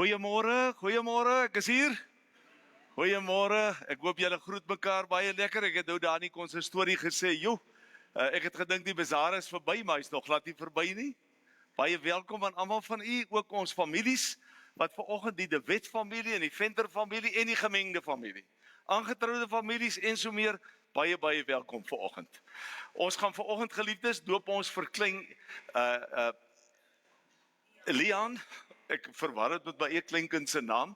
Goeiemôre, goeiemôre, ek is hier. Goeiemôre, ek hoop julle groet mekaar baie lekker. Ek het nou daar nie kon sy storie gesê, joh, ek het gedink die bazaar is verby, maar hy is nog glad nie verby nie. Baie welkom aan almal van u, ook ons families, wat vanoggend die De Wet familie en die Venter familie en die gemengde familie, aangetroude families en so meer, baie welkom vanoggend. Ons gaan vanoggend, geliefdes, doop ons vir klein Leon. Ek verwar het met my eie kleinkind se naam.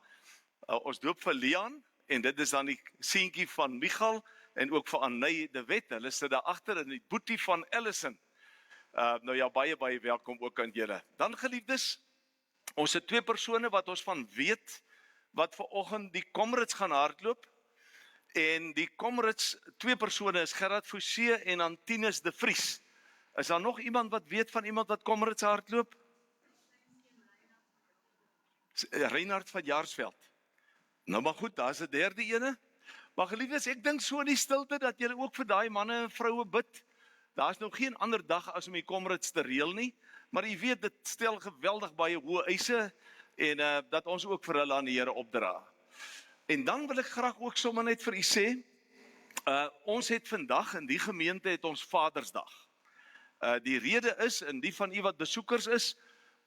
Ons doop vir Leon, en dit is dan die seentjie van Michal, en ook vir Annay De Wet. Hulle sit daar agter, en die boetie van Ellison. Nou ja, baie welkom ook aan julle. Dan, geliefdes, ons het twee persone wat ons van weet, wat vanoggend die Comrades gaan hardloop. En die Comrades, twee persone is Gerard Forsie en Antinus de Vries. Is daar nog iemand wat weet van iemand wat Comrades hardloop? Reinhard van Jaarsveld. Nou maar goed, daar is 'n derde ene. Maar geliefdes, ek dink so in die stilte dat julle ook vir daai manne en vroue bid. Daar is nou geen ander dag as om die Comrades te reël nie, maar jy weet, dit stel geweldig baie hoë eise en dat ons ook vir hulle aan die Here opdra. En dan wil ek graag ook sommer net vir u sê, ons het vandag in die gemeente het ons Vadersdag. Die rede is, en die van u wat besoekers is,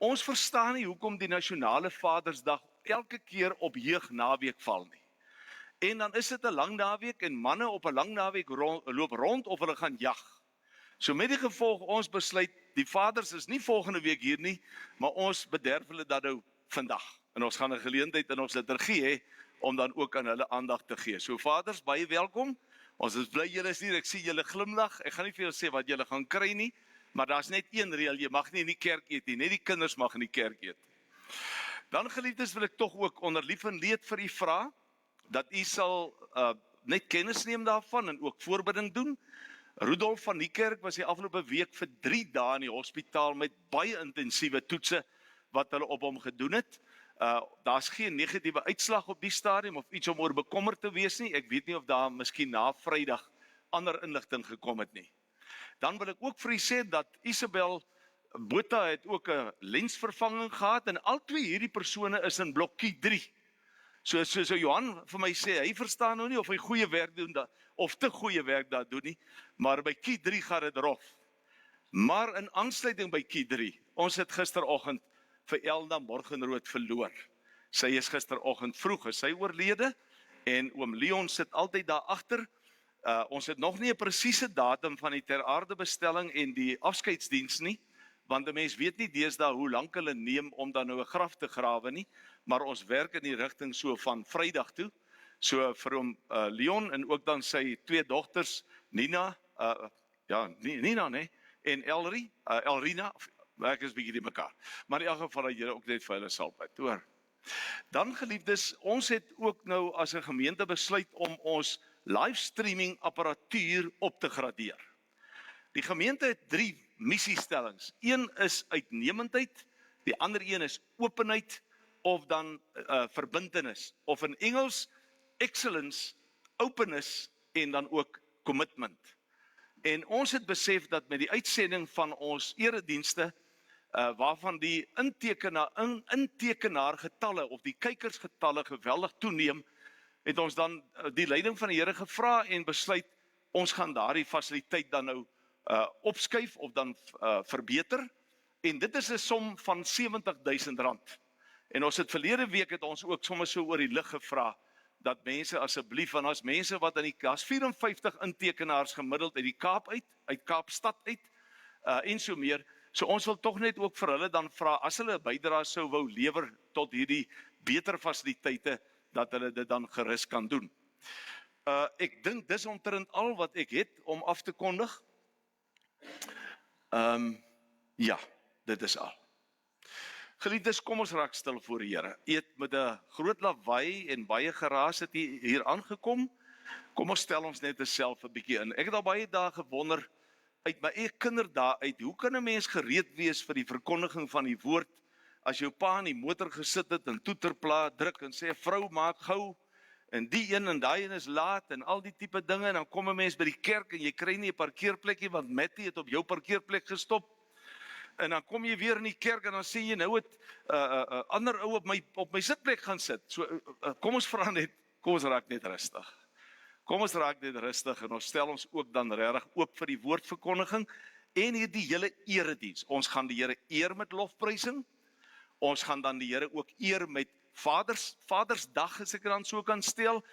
ons verstaan nie hoekom die nasionale Vadersdag elke keer op jeugnaweek val nie. En dan is dit 'n lang naweek en manne op 'n lang naweek loop rond of hulle gaan jag. So met die gevolg ons besluit, die vaders is nie volgende week hier nie, maar ons bederf hulle dan nou vandag. En ons gaan 'n geleentheid in ons liturgie hê om dan ook aan hulle aandag te gee. So vaders, baie welkom. Ons is bly julle is hier. Ek sien julle glimlag. Ek gaan nie vir julle sê wat julle gaan kry nie. Maar daar's net een reël, jy mag nie in die kerk eet nie, net die kinders mag in die kerk eet. Dan geliefdes wil ek tog ook onder lief en leed vir u vra, dat u sal net kennis neem daarvan en ook voorbereiding doen. Rudolf van die kerk was die afgelope week vir 3 dae in die hospitaal met baie intensiewe toetse wat hulle op hom gedoen het. Daar's geen negatiewe uitslag op die stadium of iets om oor bekommerd te wees nie. Ek weet nie of daar miskien na Vrydag ander inligting gekom het nie. Dan wil ek ook vir u sê dat Isabel Botha het ook 'n lensvervanging gehad en al twee hierdie persone is in blokkie 3. So Johan vir my sê, hy verstaan nou nie of hy goeie werk doen of te goeie werk daar doen nie, maar by Kie 3 gaan dit rof. Maar in aansluiting by Kie 3, ons het gisteroggend vir Elna Morgenrood verloor. Sy is gisteroggend vroeg, is sy oorlede en oom Leon sit altyd daar agter. Ons het nog nie 'n presiese datum van die ter aarde bestelling en die afskeidsdiens nie, want 'n mens weet nie deesdae hoe lank hulle neem om dan nou 'n graf te grawe nie, maar ons werk in die rigting so van Vrydag toe. So vir hom Leon en ook dan sy twee dogters Nina, Nina nee, en Elrina, ek is bietjie die mekaar. Maar in elk geval dat julle ook net vir hulle sal bid, hoor. Dan geliefdes, ons het ook nou as 'n gemeente besluit om ons livestreaming apparatuur op te gradeer. Die gemeente het 3 missiestellings. Een is uitnemendheid, die ander een is openheid of dan verbintenis. Of in Engels, excellence, openness en dan ook commitment. En ons het besef dat met die uitsending van ons eredienste, waarvan die intekenaargetalle of die kykersgetalle geweldig toeneem, het ons dan die leiding van die Here gevra en besluit, ons gaan daardie fasiliteit dan nou opskuif of dan verbeter. En dit is 'n som van R70,000. En ons het verlede week het ons ook sommer so oor die lig gevra, dat mense asseblief, want as mense wat daar's 54 intekenaars gemiddeld uit die Kaap uit Kaapstad uit, en so meer. So ons wil tog net ook vir hulle dan vra, as hulle 'n bydrae sou wou lewer tot hierdie beter fasiliteite, dat hulle dit dan gerus kan doen. Ek dink dis omtrent al wat ek het om af te kondig. Ja, dit is al. Geliefdes, kom ons raak stil voor die Here. U het met 'n groot lawaai en baie geraas het hier aangekom. Kom ons stel ons net self 'n bietjie in. Ek het al baie dae gewonder uit my eie kinderdae uit, hoe kan 'n mens gereed wees vir die verkondiging van die woord as jou pa in die motor gesit het en toeterplaat druk en sê vrou maak gou en die een en daai een is laat en al die tipe dinge en dan kom 'n mens by die kerk en jy kry nie 'n parkeerplekkie want Mattie het op jou parkeerplek gestop. En dan kom jy weer in die kerk en dan sê jy nou het ander ou op my sitplek gaan sit. So kom ons vra net, kom ons raak net rustig. Kom ons raak net rustig en ons stel ons ook dan regtig oop vir die woordverkondiging en hierdie hele erediens. Ons gaan die Here eer met lofprysing. Ons gaan dan die Here ook eer met Vadersdag, as ek dan so kan stel.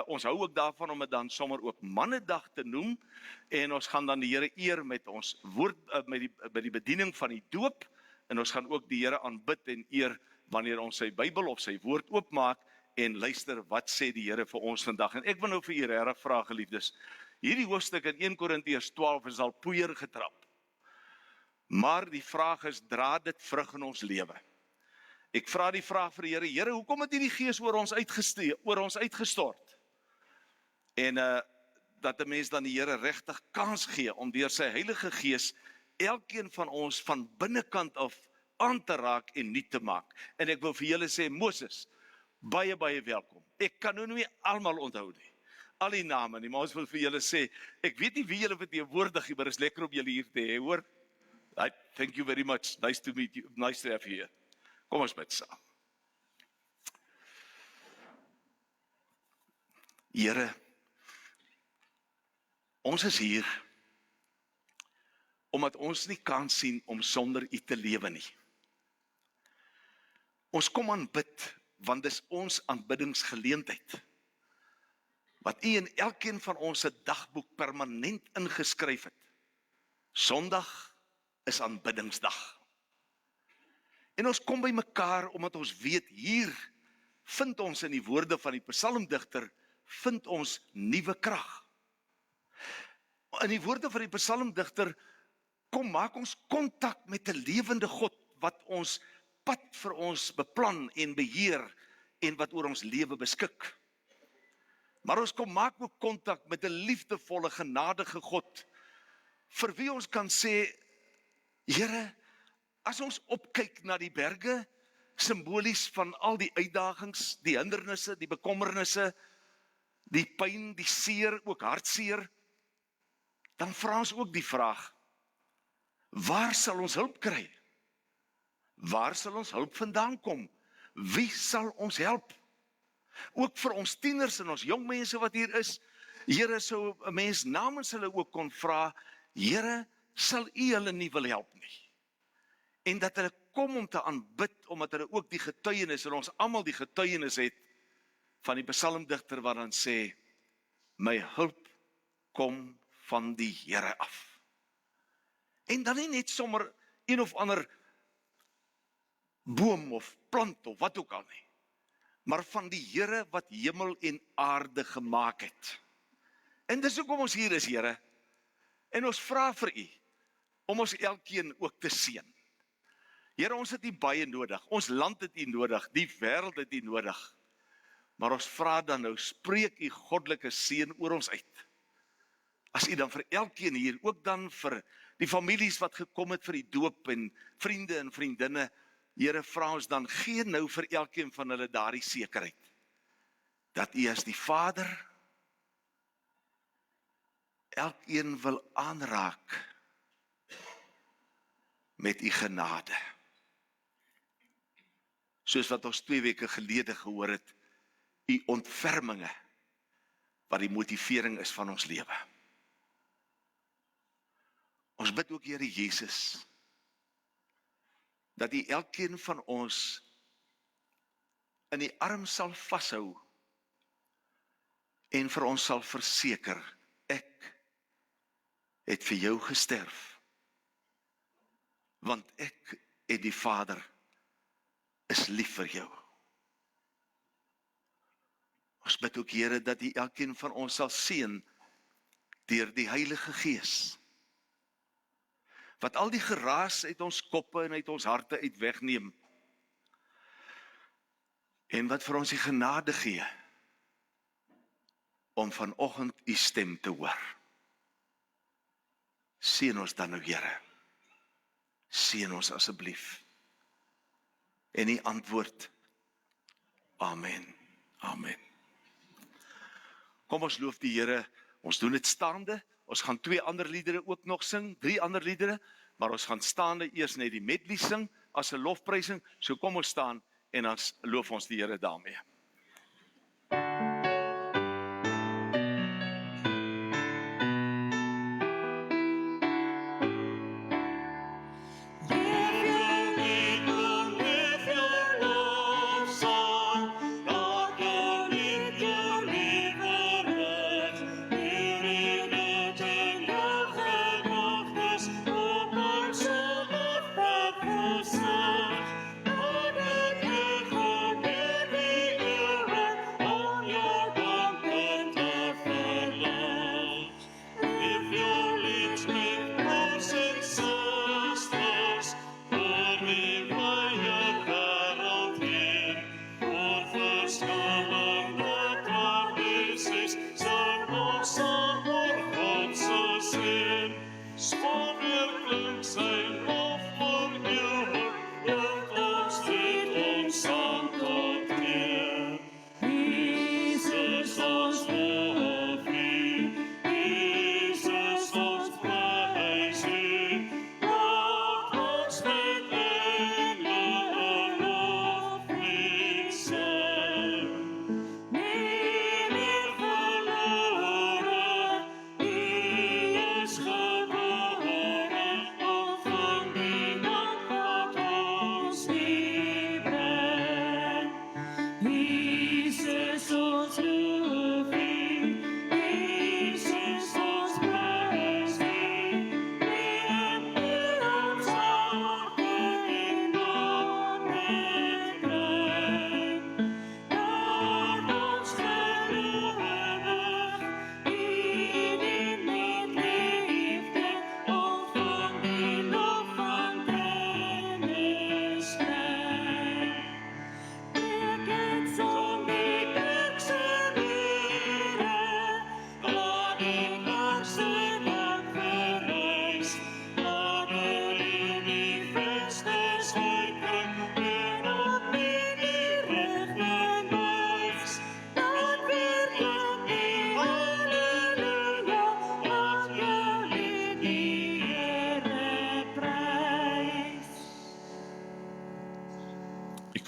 Ons hou ook daarvan om dit dan sommer ook Mannedag te noem. En ons gaan dan die Here eer met ons woord, met die bediening van die doop. En ons gaan ook die Here aanbid en eer wanneer ons sy Bybel of sy woord oopmaak en luister wat sê die Here vir ons vandag. En ek wil nou vir u regtig vra, geliefdes. Hierdie hoofstuk in 1 Korintiërs 12 is al poeier getrap. Maar die vraag is, dra dit vrug in ons lewe? Ek vra die vraag vir die Here, Here, hoekom het hierdie Gees oor ons uitgestort? En dat 'n mens dan die Here regtig kans gee om deur sy Heilige Gees elkeen van ons van binnekant af aan te raak en nuut te maak. En ek wil vir julle sê, Moses, baie welkom. Ek kan nou nie almal onthou nie, al die name nie, maar ons wil vir julle sê, ek weet nie wie julle verteenwoordig nie, maar is lekker om julle hier te hê, hoor. Thank you very much. Nice to meet you. Nice to have you here. Kom ons bid saam. Here, ons is hier omdat ons nie kan sien om sonder u te lewe nie. Ons kom aanbid, want dis ons aanbiddingsgeleentheid, wat u in elkeen van ons se dagboek permanent ingeskryf het. Sondag is aanbiddingsdag. En ons kom by mekaar, omdat ons weet, hier vind ons in die woorde van die psalmdigter, vind ons nuwe krag. In die woorde van die psalmdigter, maak ons kontak met 'n lewende God, wat ons pad vir ons beplan en beheer, en wat oor ons lewe beskik. Maar ons maak ook kontak met 'n liefdevolle, genadige God, vir wie ons kan sê, Here, as ons opkyk na die berge, simbolies van al die uitdagings, die hindernisse, die bekommernisse, die pyn, die seer, ook hartseer, dan vra ons ook die vraag, waar sal ons hulp kry? Waar sal ons hulp vandaan kom? Wie sal ons help? Ook vir ons tieners en ons jong mense wat hier is, Here, sou 'n mens namens hulle ook kon vra, Here, sal u hulle nie wil help nie? En dat hulle kom om te aanbid, omdat hulle ook die getuienis, en ons almal die getuienis het, van die psalmdigter wat dan sê, my hulp kom van die Here af. En dan nie net sommer een of ander boom of plant of wat ook al nie, maar van die Here wat hemel en aarde gemaak het. En dis hoekom ons hier is, Here. En ons vra vir u, om ons elkeen ook te seën. Here, ons het u baie nodig, ons land het u nodig, die wêreld het u nodig. Maar ons vra dan nou, spreek u goddelike seën oor ons uit. As u dan vir elkeen hier, ook dan vir die families wat gekom het vir die doop, en vriende en vriendinne, Here, vra ons dan, gee nou vir elkeen van hulle daardie sekerheid, dat u as die Vader elkeen wil aanraak met u genade. Soos wat ons 2 weke gelede gehoor het, u ontferminge, wat die motivering is van ons lewe. Ons bid ook, Here Jesus, dat u elkeen van ons in die arm sal vashou en vir ons sal verseker, ek het vir jou gesterf, want ek en die Vader is lief vir jou. Ons bid ook, Here, dat u elkeen van ons sal seën deur die Heilige Gees, wat al die geraas uit ons koppe en uit ons harte uit wegneem, en wat vir ons die genade gee, om vanoggend u stem te hoor. Seën ons dan nou, Here. Seën ons asseblief. En die antwoord, amen, amen. Kom ons loof die Here, ons doen dit staande, ons gaan 2 ander liedere ook nog sing, 3 ander liedere, maar ons gaan staande eers net die medley sing as 'n lofprysing. So kom ons staan en dan loof ons die Here daarmee.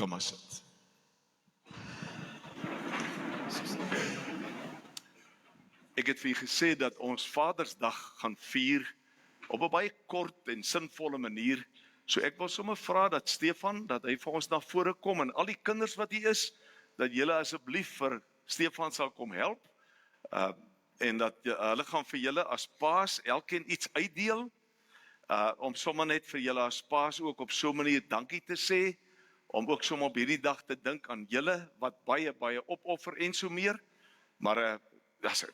Kom maar sit. Ek het vir u gesê dat ons Vadersdag gaan vier op 'n baie kort en sinvolle manier. So ek wil sommer vra dat Stefan, dat hy vir ons na vore kom en al die kinders wat hier is, dat julle asseblief vir Stefan sal kom help. En dat hulle gaan vir julle as paas elkeen iets uitdeel. Om sommer net vir julle as paas ook op so 'n manier dankie te sê. Om ook sommer op hierdie dag te dink aan julle wat baie opoffer en so meer. Maar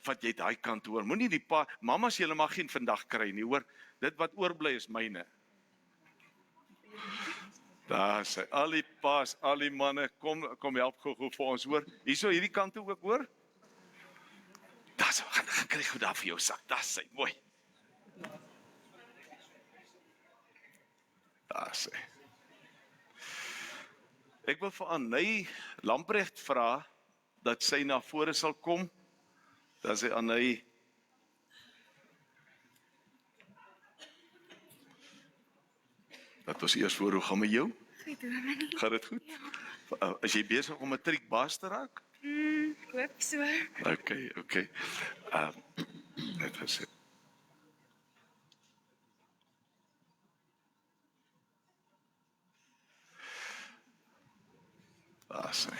wat jy daai kant hoor, moenie die mamas julle mag geen vandag kry nie, hoor. Dit wat oorbly is myne. Daar sê al die paas, al die manne, kom help gou vir ons, hoor. Hierso hierdie kant toe ook, hoor. Daar sê, gaan kry goed daar vir jou sak. Daar sê, mooi. Daar sê. Ek wil vir Anny Lamprecht vra dat sy na vore sal kom. Dat sy Anny dat ons eers voor, hoe gaan met jou? Goed, hoor my nie. Gaat dit goed? Ja. Is jy besig om matriekbaas te raak? Ek hoop so. Okay. Net gesê. Daar sê.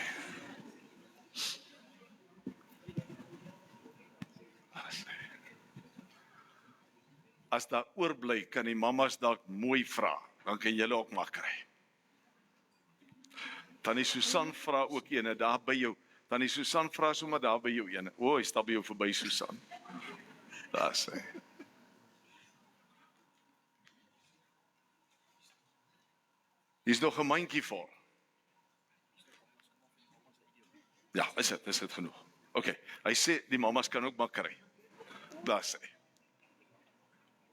As daar oorbly, kan die mamas dalk mooi vra, dan kan julle ook maar kry. Tannie Susan vra ook ene daar by jou. Tannie Susan vra sommer daar by jou ene. O, hy stap by jou verby, Susan. Daar sê. Hier's nog 'n mandjie vol. Ja, is dit genoeg. Okay, hy sê die mamas kan ook maar kry. Daar sê.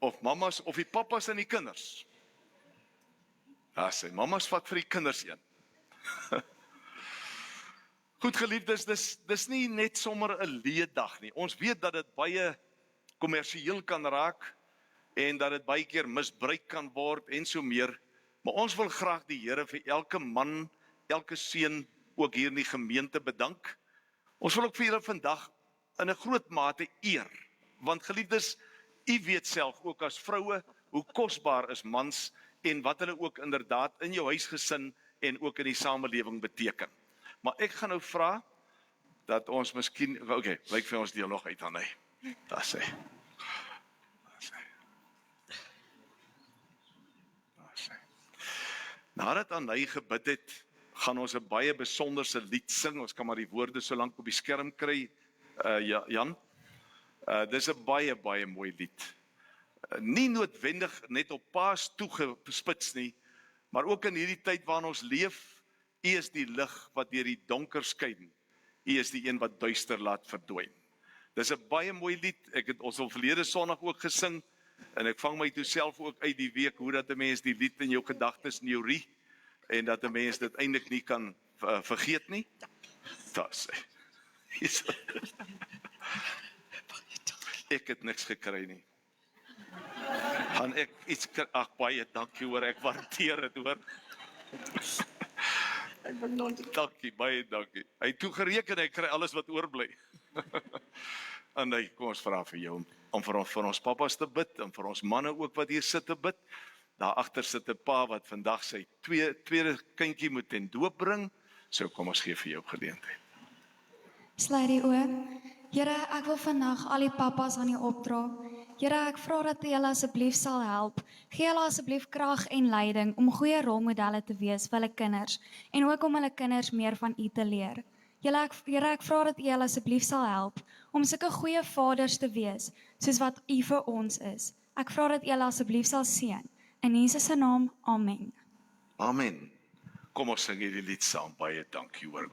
Of mamas of die pappas en die kinders. Daar sê, mamas vat vir die kinders een. Goed geliefdes, dis nie net sommer 'n leedag nie. Ons weet dat dit baie kommersieel kan raak en dat dit baie keer misbruik kan word en so meer. Maar ons wil graag die Here vir elke man, elke seun ook hier in die gemeente bedank. Ons wil ook vir julle vandag in 'n groot mate eer, want geliefdes, u weet self ook as vroue hoe kosbaar is mans en wat hulle ook inderdaad in jou huisgesin en ook in die samelewing beteken. Maar ek gaan nou vra dat ons miskien, lyk vir ons deel nog uit aan hy. Daar sê. Nadat Anay gebid het, gaan ons 'n baie besonderse lied sing. Ons kan maar die woorde so lank op die skerm kry, Jan. Dis 'n baie mooi lied. Nie noodwendig net op Paas toegespits nie, maar ook in hierdie tyd waarin ons leef. U is die lig wat deur die donker skyn. U is die een wat duister laat verdwyn. Dis 'n baie mooi lied. Ons het verlede Sondag ook gesing. En ek vang my toe self ook uit die week, hoe dat 'n mens die lied in jou gedagtes neurie, en dat 'n mens dit eintlik nie kan vergeet nie. Das. Ek het niks gekry nie. Gaan ek iets kry? Ag, baie dankie hoor, ek waardeer dit hoor. Dankie, baie dankie. Hy het toe gereken, hy kry alles wat oorbly. En hy, kom ons vra vir jou om vir ons papas te bid, en vir ons manne ook wat hier sit te bid. Daar agter sit 'n pa wat vandag sy tweede kindjie moet ten doop bring. So kom ons gee vir jou geleentheid. Sluit die oë. Here, ek wil vandag al die papas aan U opdra. Here, ek vra dat U hulle asseblief sal help. Gee hulle asseblief krag en leiding om goeie rolmodelle te wees vir hulle kinders en ook om hulle kinders meer van U te leer. Here, ek vra dat U hulle asseblief sal help om sulke goeie vaders te wees soos wat U vir ons is. Ek vra dat U hulle asseblief sal seën. In Jesus se naam, amen. Amen. Kom ons sing hierdie lied saam. Baie dankie hoor.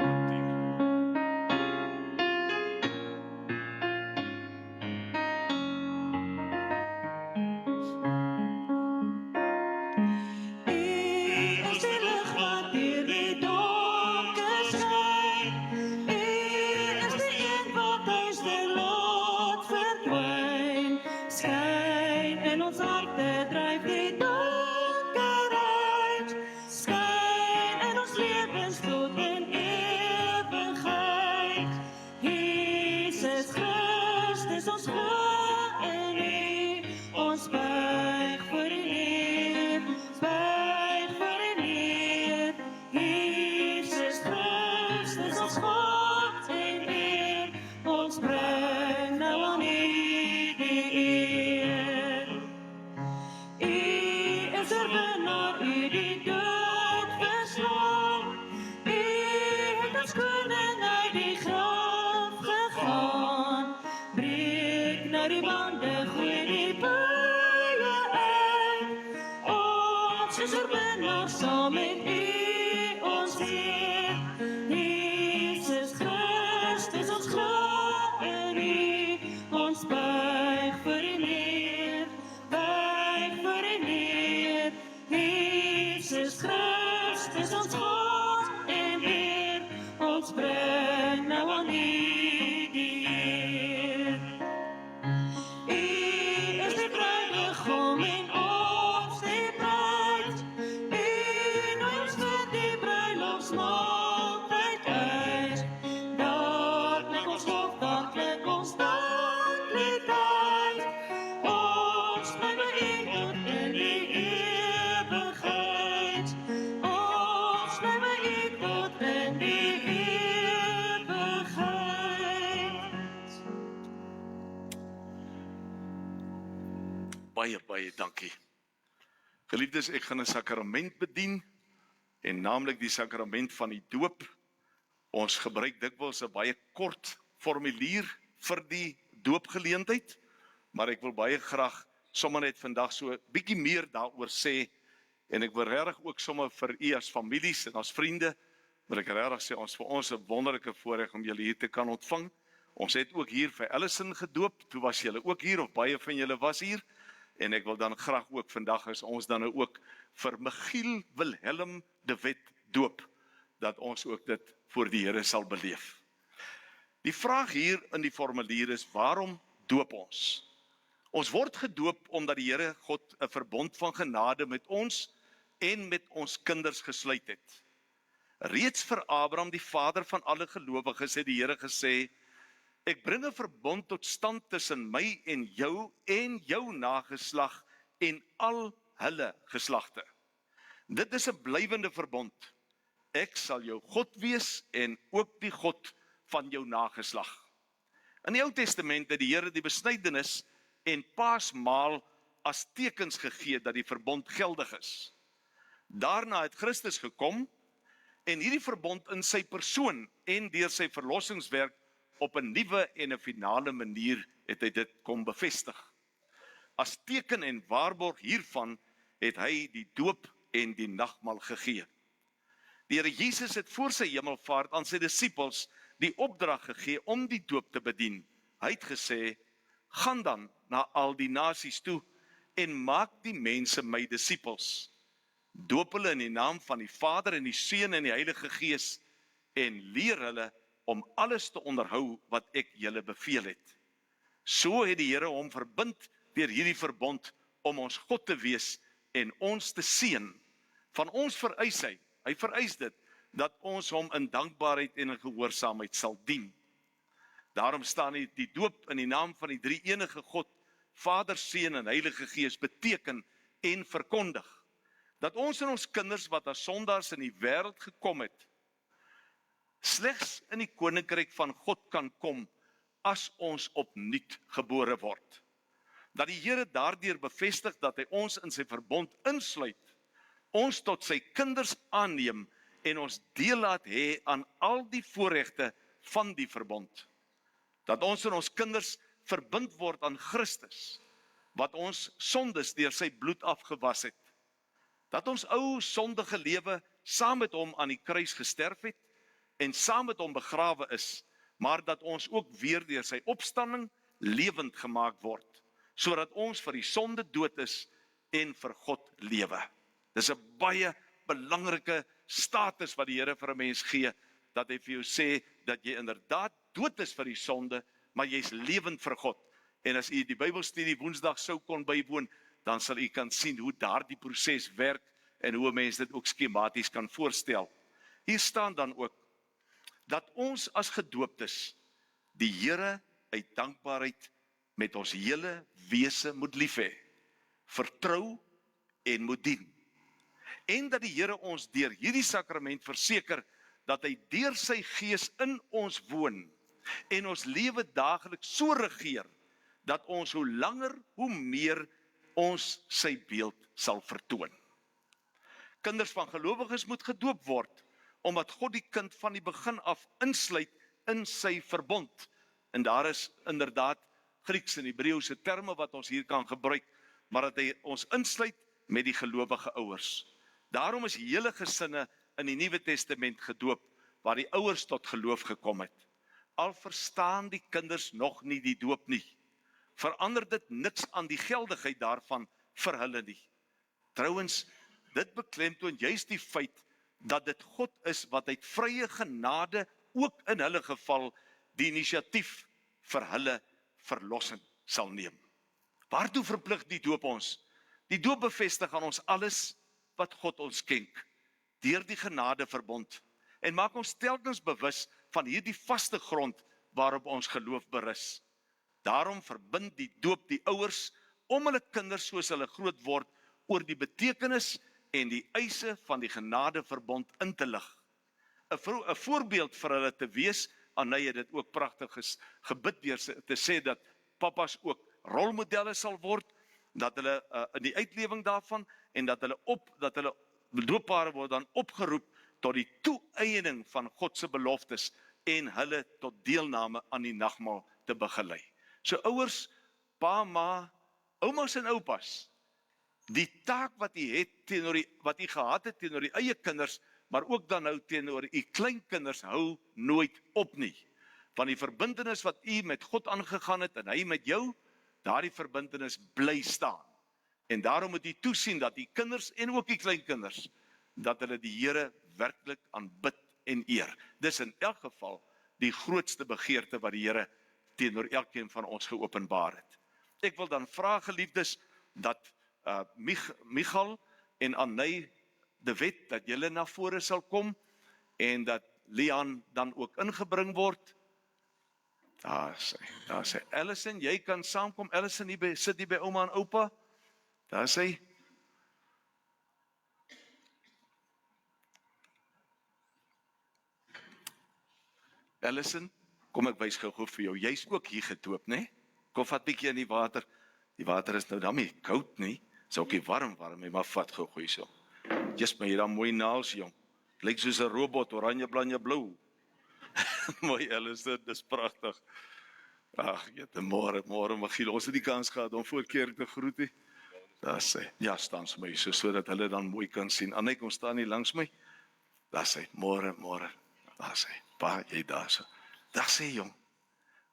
Baie dankie. Geliefdes, ek gaan 'n sakrament bedien, en naamlik die sakrament van die doop. Ons gebruik dikwels 'n baie kort formulier vir die doopgeleentheid, maar ek wil baie graag sommer net vandag so 'n bietjie meer daaroor sê, en ek wil regtig ook sommer vir u as families en as vriende, wil ek regtig sê, vir ons 'n wonderlike voorreg om julle hier te kan ontvang. Ons het ook hier vir Ellison gedoop, toe was julle ook hier, of baie van julle was hier. En ek wil dan graag ook vandag, as ons dan ook vir Michiel Wilhelm de Wet doop, dat ons ook dit voor die Here sal beleef. Die vraag hier in die formulier is, waarom doop ons? Ons word gedoop omdat die Here God 'n verbond van genade met ons en met ons kinders gesluit het. Reeds vir Abraham, die vader van alle gelowiges, het die Here gesê: Ek bring 'n verbond tot stand tussen my en jou nageslag en al hulle geslagte. Dit is 'n blywende verbond. Ek sal jou God wees en ook die God van jou nageslag. In die Ou Testament het die Here die besnydenis en Paasmaal as tekens gegee dat die verbond geldig is. Daarna het Christus gekom en hierdie verbond in sy persoon en deur sy verlossingswerk op 'n nuwe en 'n finale manier het hy dit kom bevestig. As teken en waarborg hiervan het hy die doop en die nagmaal gegee. Die Here Jesus het voor sy hemelvaart aan sy disippels die opdrag gegee om die doop te bedien. Hy het gesê: Gaan dan na al die nasies toe en maak die mense my disippels. Doop hulle in die naam van die Vader en die Seun en die Heilige Gees en leer hulle om alles te onderhou wat ek julle beveel het. So het die Here hom verbind deur hierdie verbond om ons God te wees en ons te seën. Van ons vereis hy vereis dit, dat ons hom in dankbaarheid en in gehoorsaamheid sal dien. Daarom staan die doop in die naam van die drie-enige God, Vader, Seun en Heilige Gees beteken en verkondig dat ons en ons kinders wat as sondaars in die wêreld gekom het, slegs in die koninkryk van God kan kom as ons opnuut gebore word. Dat die Here daardeur bevestig dat hy ons in sy verbond insluit, ons tot sy kinders aanneem en ons deel laat hê aan al die voorregte van die verbond. Dat ons en ons kinders verbind word aan Christus, wat ons sondes deur sy bloed afgewas het. Dat ons ou sondige lewe saam met hom aan die kruis gesterf het en saam met hom begrawe is, maar dat ons ook weer deur sy opstanding lewend gemaak word, sodat ons vir die sonde dood is en vir God lewe. Dis 'n baie belangrike status wat die Here vir 'n mens gee, dat hy vir jou sê dat jy inderdaad dood is vir die sonde, maar jy's lewend vir God. En as u die Bybelstudie Woensdag sou kon bywoon, dan sal u kan sien hoe daardie proses werk en hoe 'n mens dit ook skematies kan voorstel. Hier staan dan ook dat ons as gedooptes die Here uit dankbaarheid met ons hele wese moet lief hê, vertrou en moet dien. En dat die Here ons deur hierdie sakrament verseker dat hy deur sy Gees in ons woon en ons lewe daagliks so regeer dat ons hoe langer hoe meer ons sy beeld sal vertoon. Kinders van gelowiges moet gedoop word omdat God die kind van die begin af insluit in sy verbond. En daar is inderdaad Grieks en Hebreëse terme wat ons hier kan gebruik, maar dat hy ons insluit met die gelowige ouers. Daarom is hele gesinne in die Nuwe Testament gedoop, waar die ouers tot geloof gekom het. Al verstaan die kinders nog nie die doop nie, verander dit niks aan die geldigheid daarvan vir hulle nie. Trouwens, dit beklemtoon juist die feit dat dit God is wat uit vrye genade ook in hulle geval die inisiatief vir hulle verlossing sal neem. Waartoe verplig die doop ons? Die doop bevestig aan ons alles wat God ons skenk deur die genadeverbond en maak ons telkens bewus van hierdie vaste grond waarop ons geloof berus. Daarom verbind die doop die ouers om hulle kinders soos hulle groot word oor die betekenis en die eise van die genadeverbond in te lig. 'n voorbeeld vir hulle te wees, Annie het dit ook pragtig gebid deur te sê dat papas ook rolmodelle sal word, dat hulle in die uitlewing daarvan en dat hulle doopare word dan opgeroep tot die toeëiening van God se beloftes en hulle tot deelname aan die nagmaal te begelei. So ouers, pa, ma, oumas en oupas, die taak wat u het teenoor wat u gehad het teenoor die eie kinders, maar ook dan nou teenoor u kleinkinders hou nooit op nie. Van die verbintenis wat u met God aangegaan het en hy met jou, daardie verbintenis bly staan. En daarom moet u toesien dat die kinders en ook die kleinkinders, dat hulle die Here werklik aanbid en eer. Dis in elk geval die grootste begeerte wat die Here teenoor elkeen van ons geopenbaar het. Ek wil dan vra, geliefdes, dat Michal en Anney de Wet, dat julle na vore sal kom, en dat Leon dan ook ingebring word. Daar sê, Allison, jy kan saamkom. Allison, sit hier by ouma en oupa. Daar sê, Allison, kom ek wys gou vir jou. Jy's ook hier gedoop, né? Kom vat bietjie in die water. Die water is nou dan nie koud nie. Is ook nie warm, maar vat gou so. Just maar hier dan mooi naels, jong. Lyk soos 'n robot, oranje, blanje, blou. Mooi, Allison, dis pragtig. Ag, môre, Michiel, ons het die kans gehad om voor keer te groet nie. Daar sê, ja, staan vir my, sodat hulle dan mooi kan sien. Anney, kom staan hier langs my. Daar sê, môre. Daar sê, pa, jy daar so. Daar sê, jong,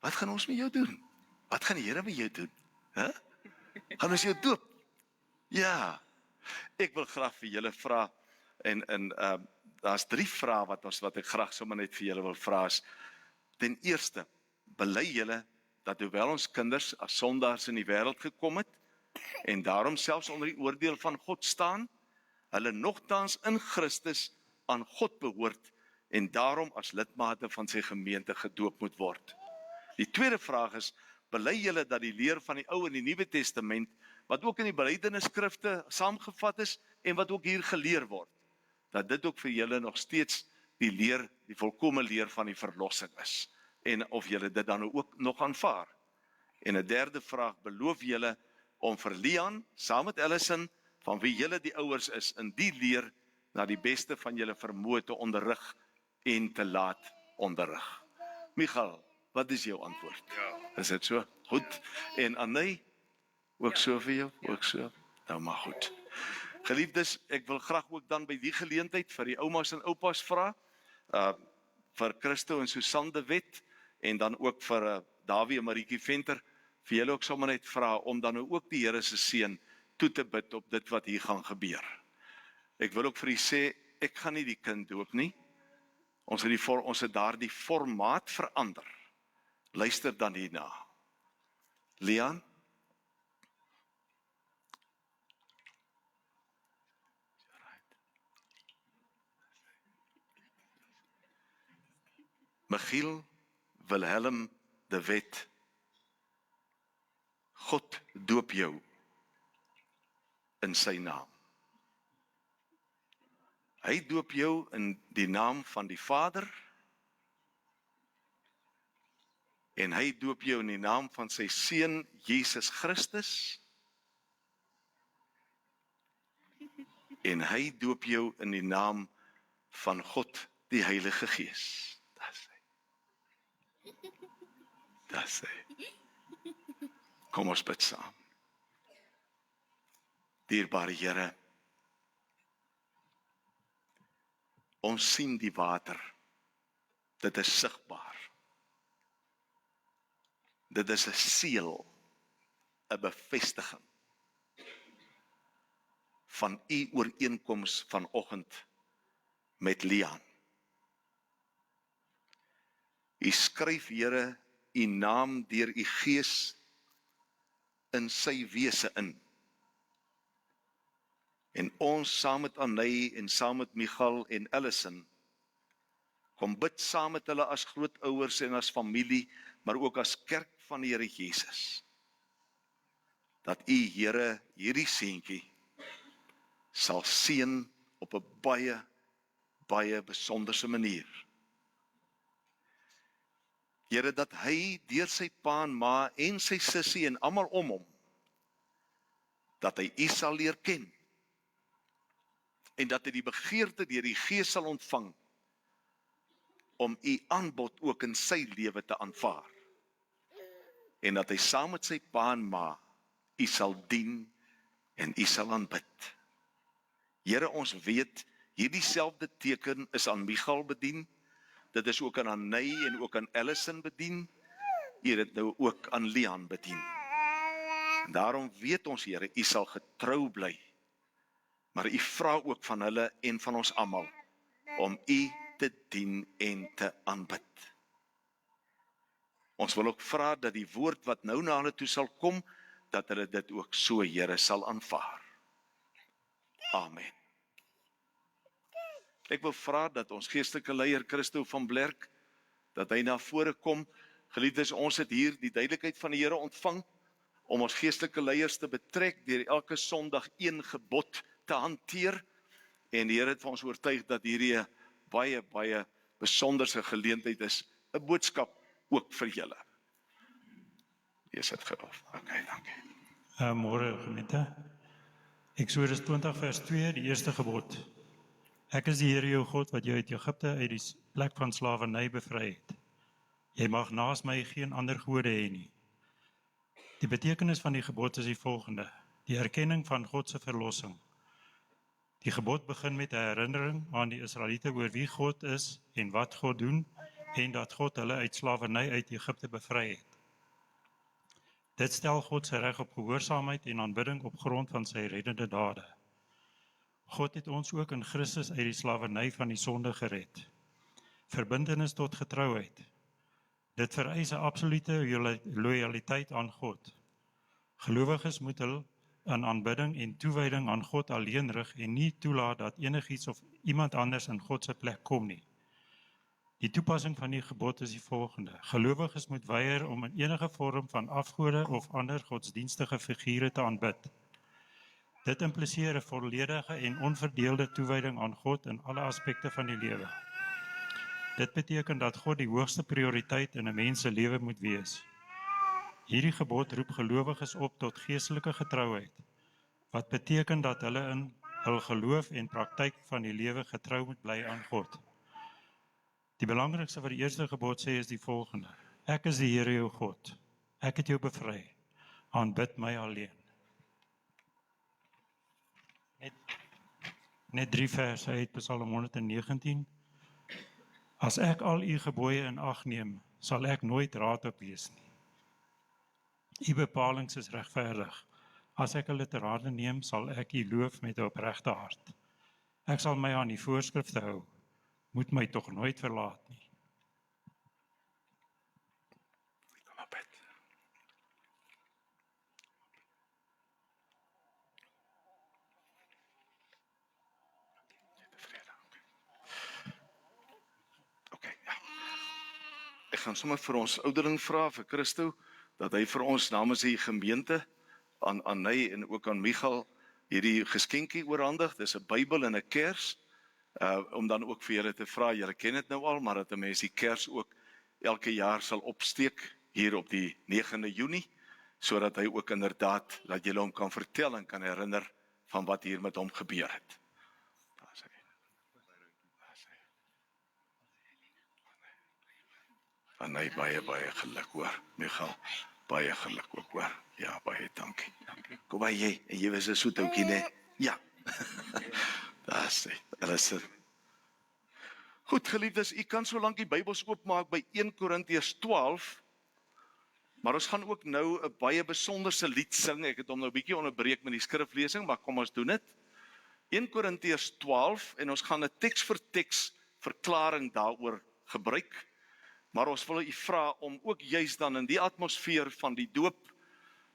wat gaan ons met jou doen? Wat gaan die Here met jou doen? Huh? Gaan ons jou doop? Ja, ek wil graag vir julle vra, en daar's 3 vrae wat ek graag sommer net vir julle wil vra is. Ten eerste, bely julle dat hoewel ons kinders as sondaars in die wêreld gekom het, en daarom selfs onder die oordeel van God staan, hulle nogtans in Christus aan God behoort, en daarom as lidmate van sy gemeente gedoop moet word. Die tweede vraag is, bely julle dat die leer van die Ou en die Nuwe Testament, wat ook in die belydenisskrifte saamgevat is, en wat ook hier geleer word, dat dit ook vir julle nog steeds die volkome leer van die verlossing is, en of julle dit dan ook nog aanvaar. En 'n derde vraag, beloof julle om vir Leon, saam met Allison, van wie julle die ouers is, in die leer na die beste van julle vermoë te onderrig en te laat onderrig. Michal, wat is jou antwoord? Ja. Is dit so? Goed. En Anney, ook so vir jou? Ook so? Nou maar goed. Geliefdes, ek wil graag ook dan by die geleentheid vir die oumas en oupas vra, vir Christo en Susan de Wet, en dan ook vir Davie en Marietjie Venter, vir julle ook sommer net vra, om dan ook die Here se seën toe te bid op dit wat hier gaan gebeur. Ek wil ook vir u sê, ek gaan nie die kind doop nie, ons het daardie formaat verander. Luister dan hierna. Leon, Michiel Wilhelm de Wet, God doop jou in sy naam. Hy doop jou in die naam van die Vader, en hy doop jou in die naam van sy Seun Jesus Christus, en hy doop jou in die naam van God die Heilige Gees. Dat sê. Kom ons bid saam. Dierbare Here, ons sien die water. Dit is sigbaar. Dit is 'n seël, 'n bevestiging van u ooreenkoms vanoggend met Leon. U skryf, Here, u naam deur u Gees in sy wese in. En ons saam met Anney en saam met Michal en Allison kom bid saam met hulle as grootouers en as familie, maar ook as kerk van die Here Jesus. Dat u, Here, hierdie seentjie sal seën op 'n baie, baie besonderse manier. Here, dat hy deur sy pa en ma en sy sussie en almal om hom, dat hy u sal leer ken, en dat hy die begeerte deur die Gees sal ontvang, om u aanbod ook in sy lewe te aanvaar, en dat hy saam met sy pa en ma u sal dien en u sal aanbid. Here, ons weet, hierdie selfde teken is aan Michal bedien, dit is ook aan Anney en ook aan Allison bedien, u het dit nou ook aan Leon bedien. En daarom weet ons, Here, u sal getrou bly, maar u vra ook van hulle en van ons almal, om u te dien en te aanbid. Ons wil ook vra dat die woord wat nou na hulle toe sal kom, dat hulle dit ook so, Here, sal aanvaar. Amen. Ek wil vra dat ons geestelike leier Christo van Blerk, dat hy na vore kom. Geliefdes, ons het hier die duidelikheid van die Here ontvang, om ons geestelike leiers te betrek, deur elke Sondag een gebod te hanteer, en die Here het vir ons oortuig dat hierdie 'n baie, baie besonderse geleentheid is, 'n boodskap ook vir julle. Is dit geloof? Okay, dankie. Môre gemeente. Eksodus 20 vers 2, die eerste gebod. Ek is die Here jou God wat jou uit Egipte uit die plek van slawerny bevry het. Jy mag naas my geen ander gode hê nie. Die betekenis van die gebod is die volgende: die erkenning van God se verlossing. Die gebod begin met 'n herinnering aan die Israeliete oor wie God is en wat God doen, en dat God hulle uit slawerny uit Egipte bevry het. Dit stel God se reg op gehoorsaamheid en aanbidding op grond van sy reddende dade. God het ons ook in Christus uit die slawerny van die sonde gered. Verbintenis tot getrouheid. Dit vereis 'n absolute lojaliteit aan God. Gelowiges moet hul in aanbidding en toewyding aan God alleen rig en nie toelaat dat enigiets of iemand anders in God se plek kom nie. Die toepassing van die gebod is die volgende: gelowiges moet weier om in enige vorm van afgode of ander godsdienstige figure te aanbid. Dit impliseer 'n volledige en onverdeelde toewyding aan God in alle aspekte van die lewe. Dit beteken dat God die hoogste prioriteit in 'n mens se lewe moet wees. Hierdie gebod roep gelowiges op tot geestelike getrouheid, wat beteken dat hulle in hul geloof en praktyk van die lewe getrou moet bly aan God. Die belangrikste wat die eerste gebod sê is die volgende: Ek is die Here jou God. Ek het jou bevry. Aanbid my alleen. Net 3 verse uit Psalm 119. As ek al u gebooie in ag neem, sal ek nooit raad op wees nie. U bepalings is regverdig. As ek hulle te rade neem, sal ek u loof met 'n opregte hart. Ek sal my aan die voorskrifte hou. Moet my tog nooit verlaat nie. Kom op bed. Okay, ja. Ek gaan sommer vir ons ouderling vra, vir Christo, dat hy vir ons namens die gemeente, aan hy en ook aan Michael, hierdie geskenkie oorhandig. Dis 'n Bybel en 'n kers. Om dan ook vir julle te vra, julle ken dit nou al, maar dat 'n mens die kers ook elke jaar sal opsteek hier op die 9de Junie, sodat hy ook inderdaad, dat julle hom kan vertel en kan herinner van wat hier met hom gebeur het. Daar is hy. Van hy baie geluk hoor, Michael, baie geluk ook hoor. Ja, baie dankie. Kom by jy, en jy was 'n soet ouetjie, né? Ja. Daar is hy. Goed, geliefdes, u kan so lank die Bybels oopmaak by 1 Korintiërs 12, maar ons gaan ook nou 'n baie besonderse lied sing. Ek het hom nou 'n bietjie onderbreek met die skriflesing, maar kom ons doen dit. 1 Korintiërs 12, en ons gaan 'n teks vir teks verklaring daaroor gebruik, maar ons wil u vra om ook juis dan in die atmosfeer van die doop,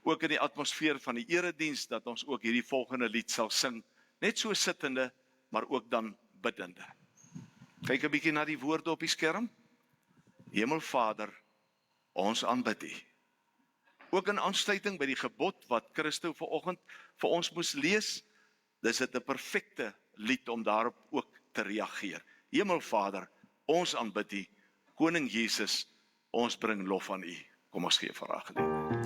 ook in die atmosfeer van die erediens, dat ons ook hierdie volgende lied sal sing, net so sittende, maar ook dan biddende. Kyk 'n bietjie na die woorde op die skerm. Hemelvader, ons aanbid U. Ook in aansluiting by die gebod wat Christo vanoggend vir ons moes lees, dis dit 'n perfekte lied om daarop ook te reageer. Hemelvader, ons aanbid U. Koning Jesus, ons bring lof aan U. Kom ons gee vir haar geleentheid.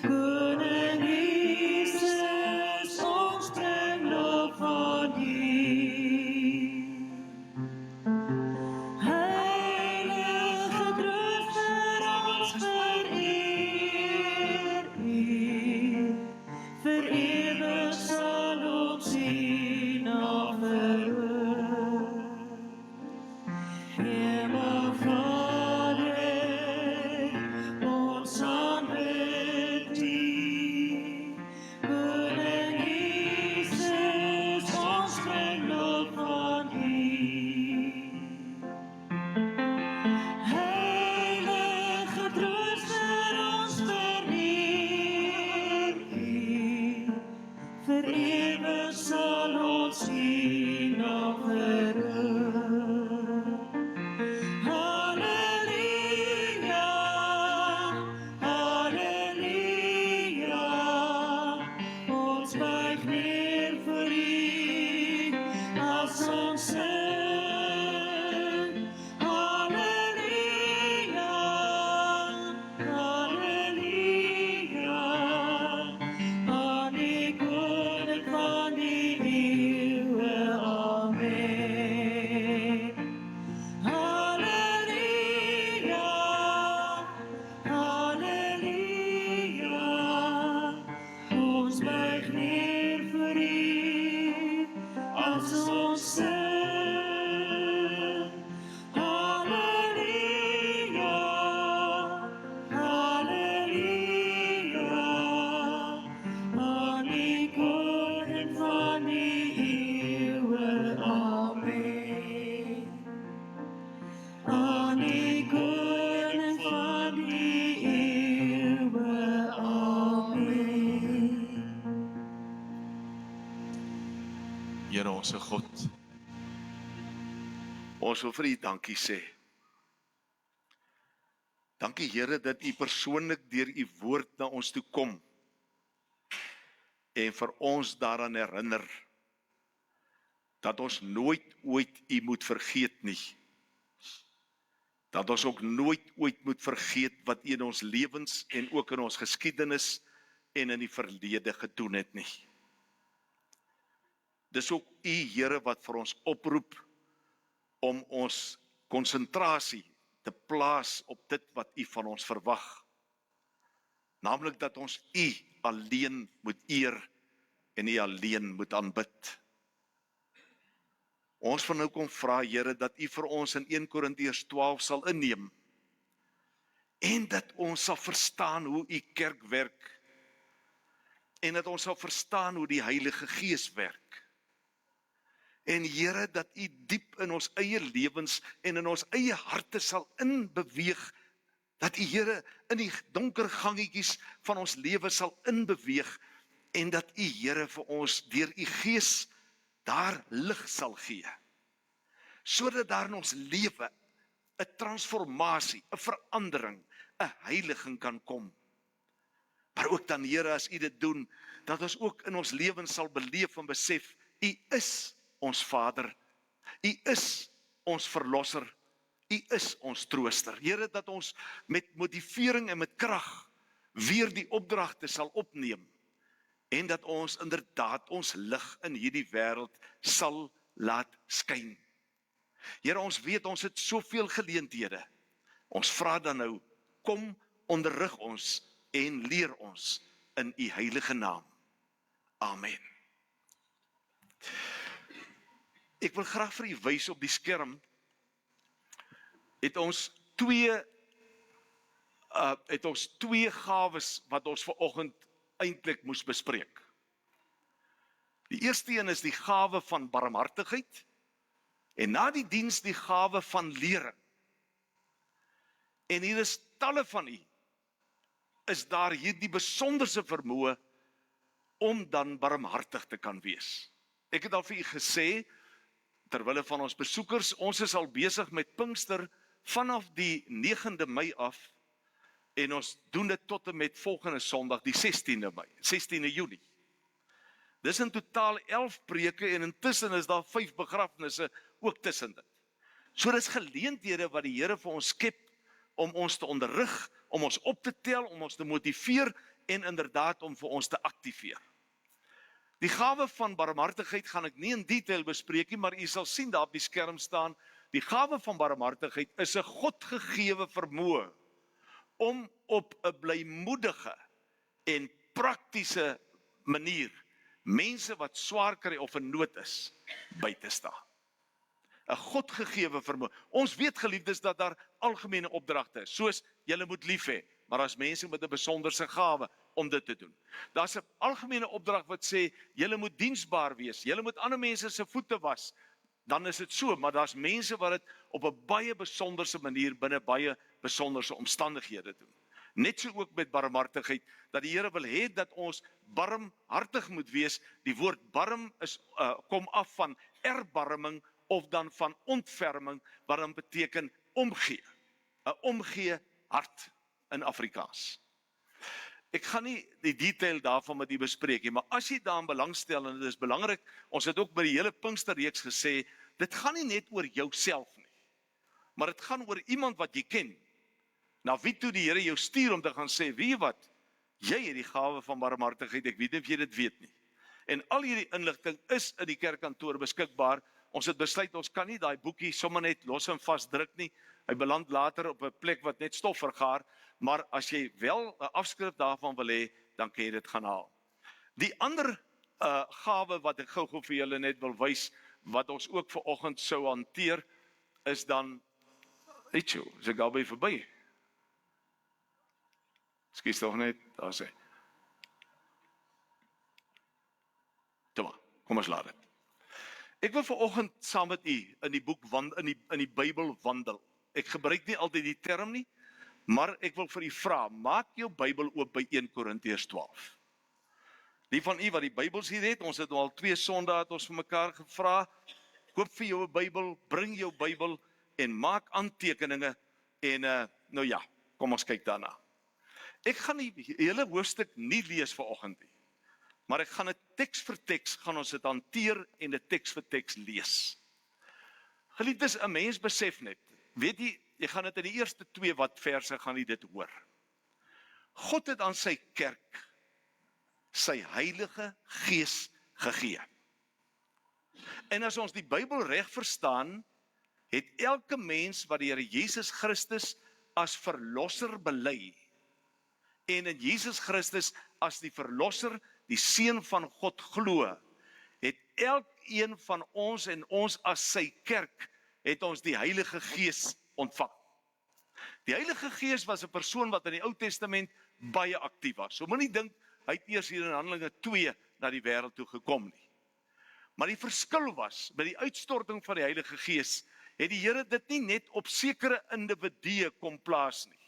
Koning Jesus, ons bring lof aan U. Hemelse God, ons wil vir U dankie sê. Dankie Here dat U persoonlik deur U woord na ons toe kom en vir ons daaraan herinner dat ons nooit ooit U moet vergeet nie. Dat ons ook nooit ooit moet vergeet wat U in ons lewens en ook in ons geskiedenis en in die verlede gedoen het nie. Dis ook U Here wat vir ons oproep om ons konsentrasie te plaas op dit wat U van ons verwag. Naamlik dat ons U alleen moet eer en U alleen moet aanbid. Ons wil nou kom vra, Here, dat U vir ons in 1 Korintiërs 12 sal inneem en dat ons sal verstaan hoe U kerk werk en dat ons sal verstaan hoe die Heilige Gees werk. En Here, dat U diep in ons eie lewens en in ons eie harte sal inbeweeg, dat U Here in die donker gangetjies van ons lewe sal inbeweeg en dat U Here vir ons deur U Gees daar lig sal gee. Sodat daar in ons lewe 'n transformasie, 'n verandering, 'n heiliging kan kom. Maar ook dan Here, as U dit doen, dat ons ook in ons lewens sal beleef en besef, U is ons Vader, U is ons Verlosser, U is ons Trooster. Here, dat ons met motivering en met krag weer die opdragte sal opneem en dat ons inderdaad ons lig in hierdie wêreld sal laat skyn. Here, ons weet ons het soveel geleenthede. Ons vra dan nou, kom onderrig ons en leer ons in U heilige naam. Amen. Ek wil graag vir u wys op die skerm. Het ons twee gawes wat ons vanoggend eintlik moes bespreek. Die eerste een is die gawe van barmhartigheid en na die diens die gawe van lering. En hier is talle van u, is daar hierdie besonderse vermoë om dan barmhartig te kan wees. Ek het al vir u gesê, terwille van ons besoekers, ons is al besig met Pinkster vanaf die 9de Mei af en ons doen dit tot en met volgende Sondag, die 16de Junie. Dis in totaal 11 preke en intussen is daar 5 begrafnisse ook tussen dit. So dis geleenthede wat die Here vir ons skep om ons te onderrig, om ons op te tel, om ons te motiveer en inderdaad om vir ons te aktiveer. Die gawe van barmhartigheid gaan ek nie in detail bespreek nie, maar u sal sien daar op die skerm staan, die gawe van barmhartigheid is 'n Godgegewe vermoë om op 'n blymoedige en praktiese manier mense wat swaar kry of in nood is, by te staan. 'n Godgegewe vermoë. Ons weet, geliefdes, dat daar algemene opdragte is, soos julle moet lief hê, maar as mense met 'n besonderse gawe om dit te doen. Daar's 'n algemene opdrag wat sê, julle moet diensbaar wees, julle moet ander mense se voete was, dan is dit so, maar daar's mense wat dit op 'n baie besonderse manier binne baie besonderse omstandighede doen. Net so ook met barmhartigheid, dat die Here wil hê dat ons barmhartig moet wees. Die woord barm is kom af van erbarming of dan van ontferming, wat dan beteken omgee. 'n Omgee hart in Afrikaans. Ek gaan nie die detail daarvan met u bespreek nie, maar as jy daarin belangstel, en dit is belangrik, ons het ook by die hele Pinksterreeks gesê, dit gaan nie net oor jouself nie, maar dit gaan oor iemand wat jy ken, na wie toe die Here jou stuur om te gaan sê, weet jy wat, jy het die gawe van barmhartigheid, ek weet nie of jy dit weet nie. En al hierdie inligting is in die kerkkantoor beskikbaar. Ons het besluit, ons kan nie daai boekie sommer net los en vas druk nie. Hy beland later op 'n plek wat net stof vergaar, maar as jy wel 'n afskrif daarvan wil hê, dan kan jy dit gaan haal. Die ander gawe wat ek gou vir julle net wil wys, wat ons ook vanoggend sou hanteer, is dan, is ek albei verby? Skies tog net, daar sê. Toe maar, kom ons laat dit. Ek wil vanoggend saam met u in die boek in die Bybel wandel. Ek gebruik nie altyd die term nie, maar ek wil vir u vra, maak jou Bybel oop by 1 Korintiërs 12. Die van u wat die Bybels hier het, ons het al 2 Sondae het ons vir mekaar gevra, koop vir jou 'n Bybel, bring jou Bybel en maak aantekeninge en nou ja, kom ons kyk daarna. Ek gaan die hele hoofstuk nie lees vanoggend nie, maar ek gaan dit teks vir teks, gaan ons dit hanteer en dit teks vir teks lees. Geliefdes, 'n mens besef net, weet jy gaan dit in die eerste 2 wat verse gaan jy dit hoor. God het aan sy kerk sy Heilige Gees gegee. En as ons die Bybel reg verstaan, het elke mens wat die Here Jesus Christus as verlosser bely, en in Jesus Christus as die verlosser, die Seun van God glo, het elkeen van ons en ons as sy kerk, het ons die Heilige Gees ontvang. Die Heilige Gees was 'n persoon wat in die Ou Testament baie aktief was. So moenie dink, hy het eers hier in Handelinge 2 na die wêreld toe gekom nie. Maar die verskil was, by die uitstorting van die Heilige Gees, het die Here dit nie net op sekere individue kom plaas nie.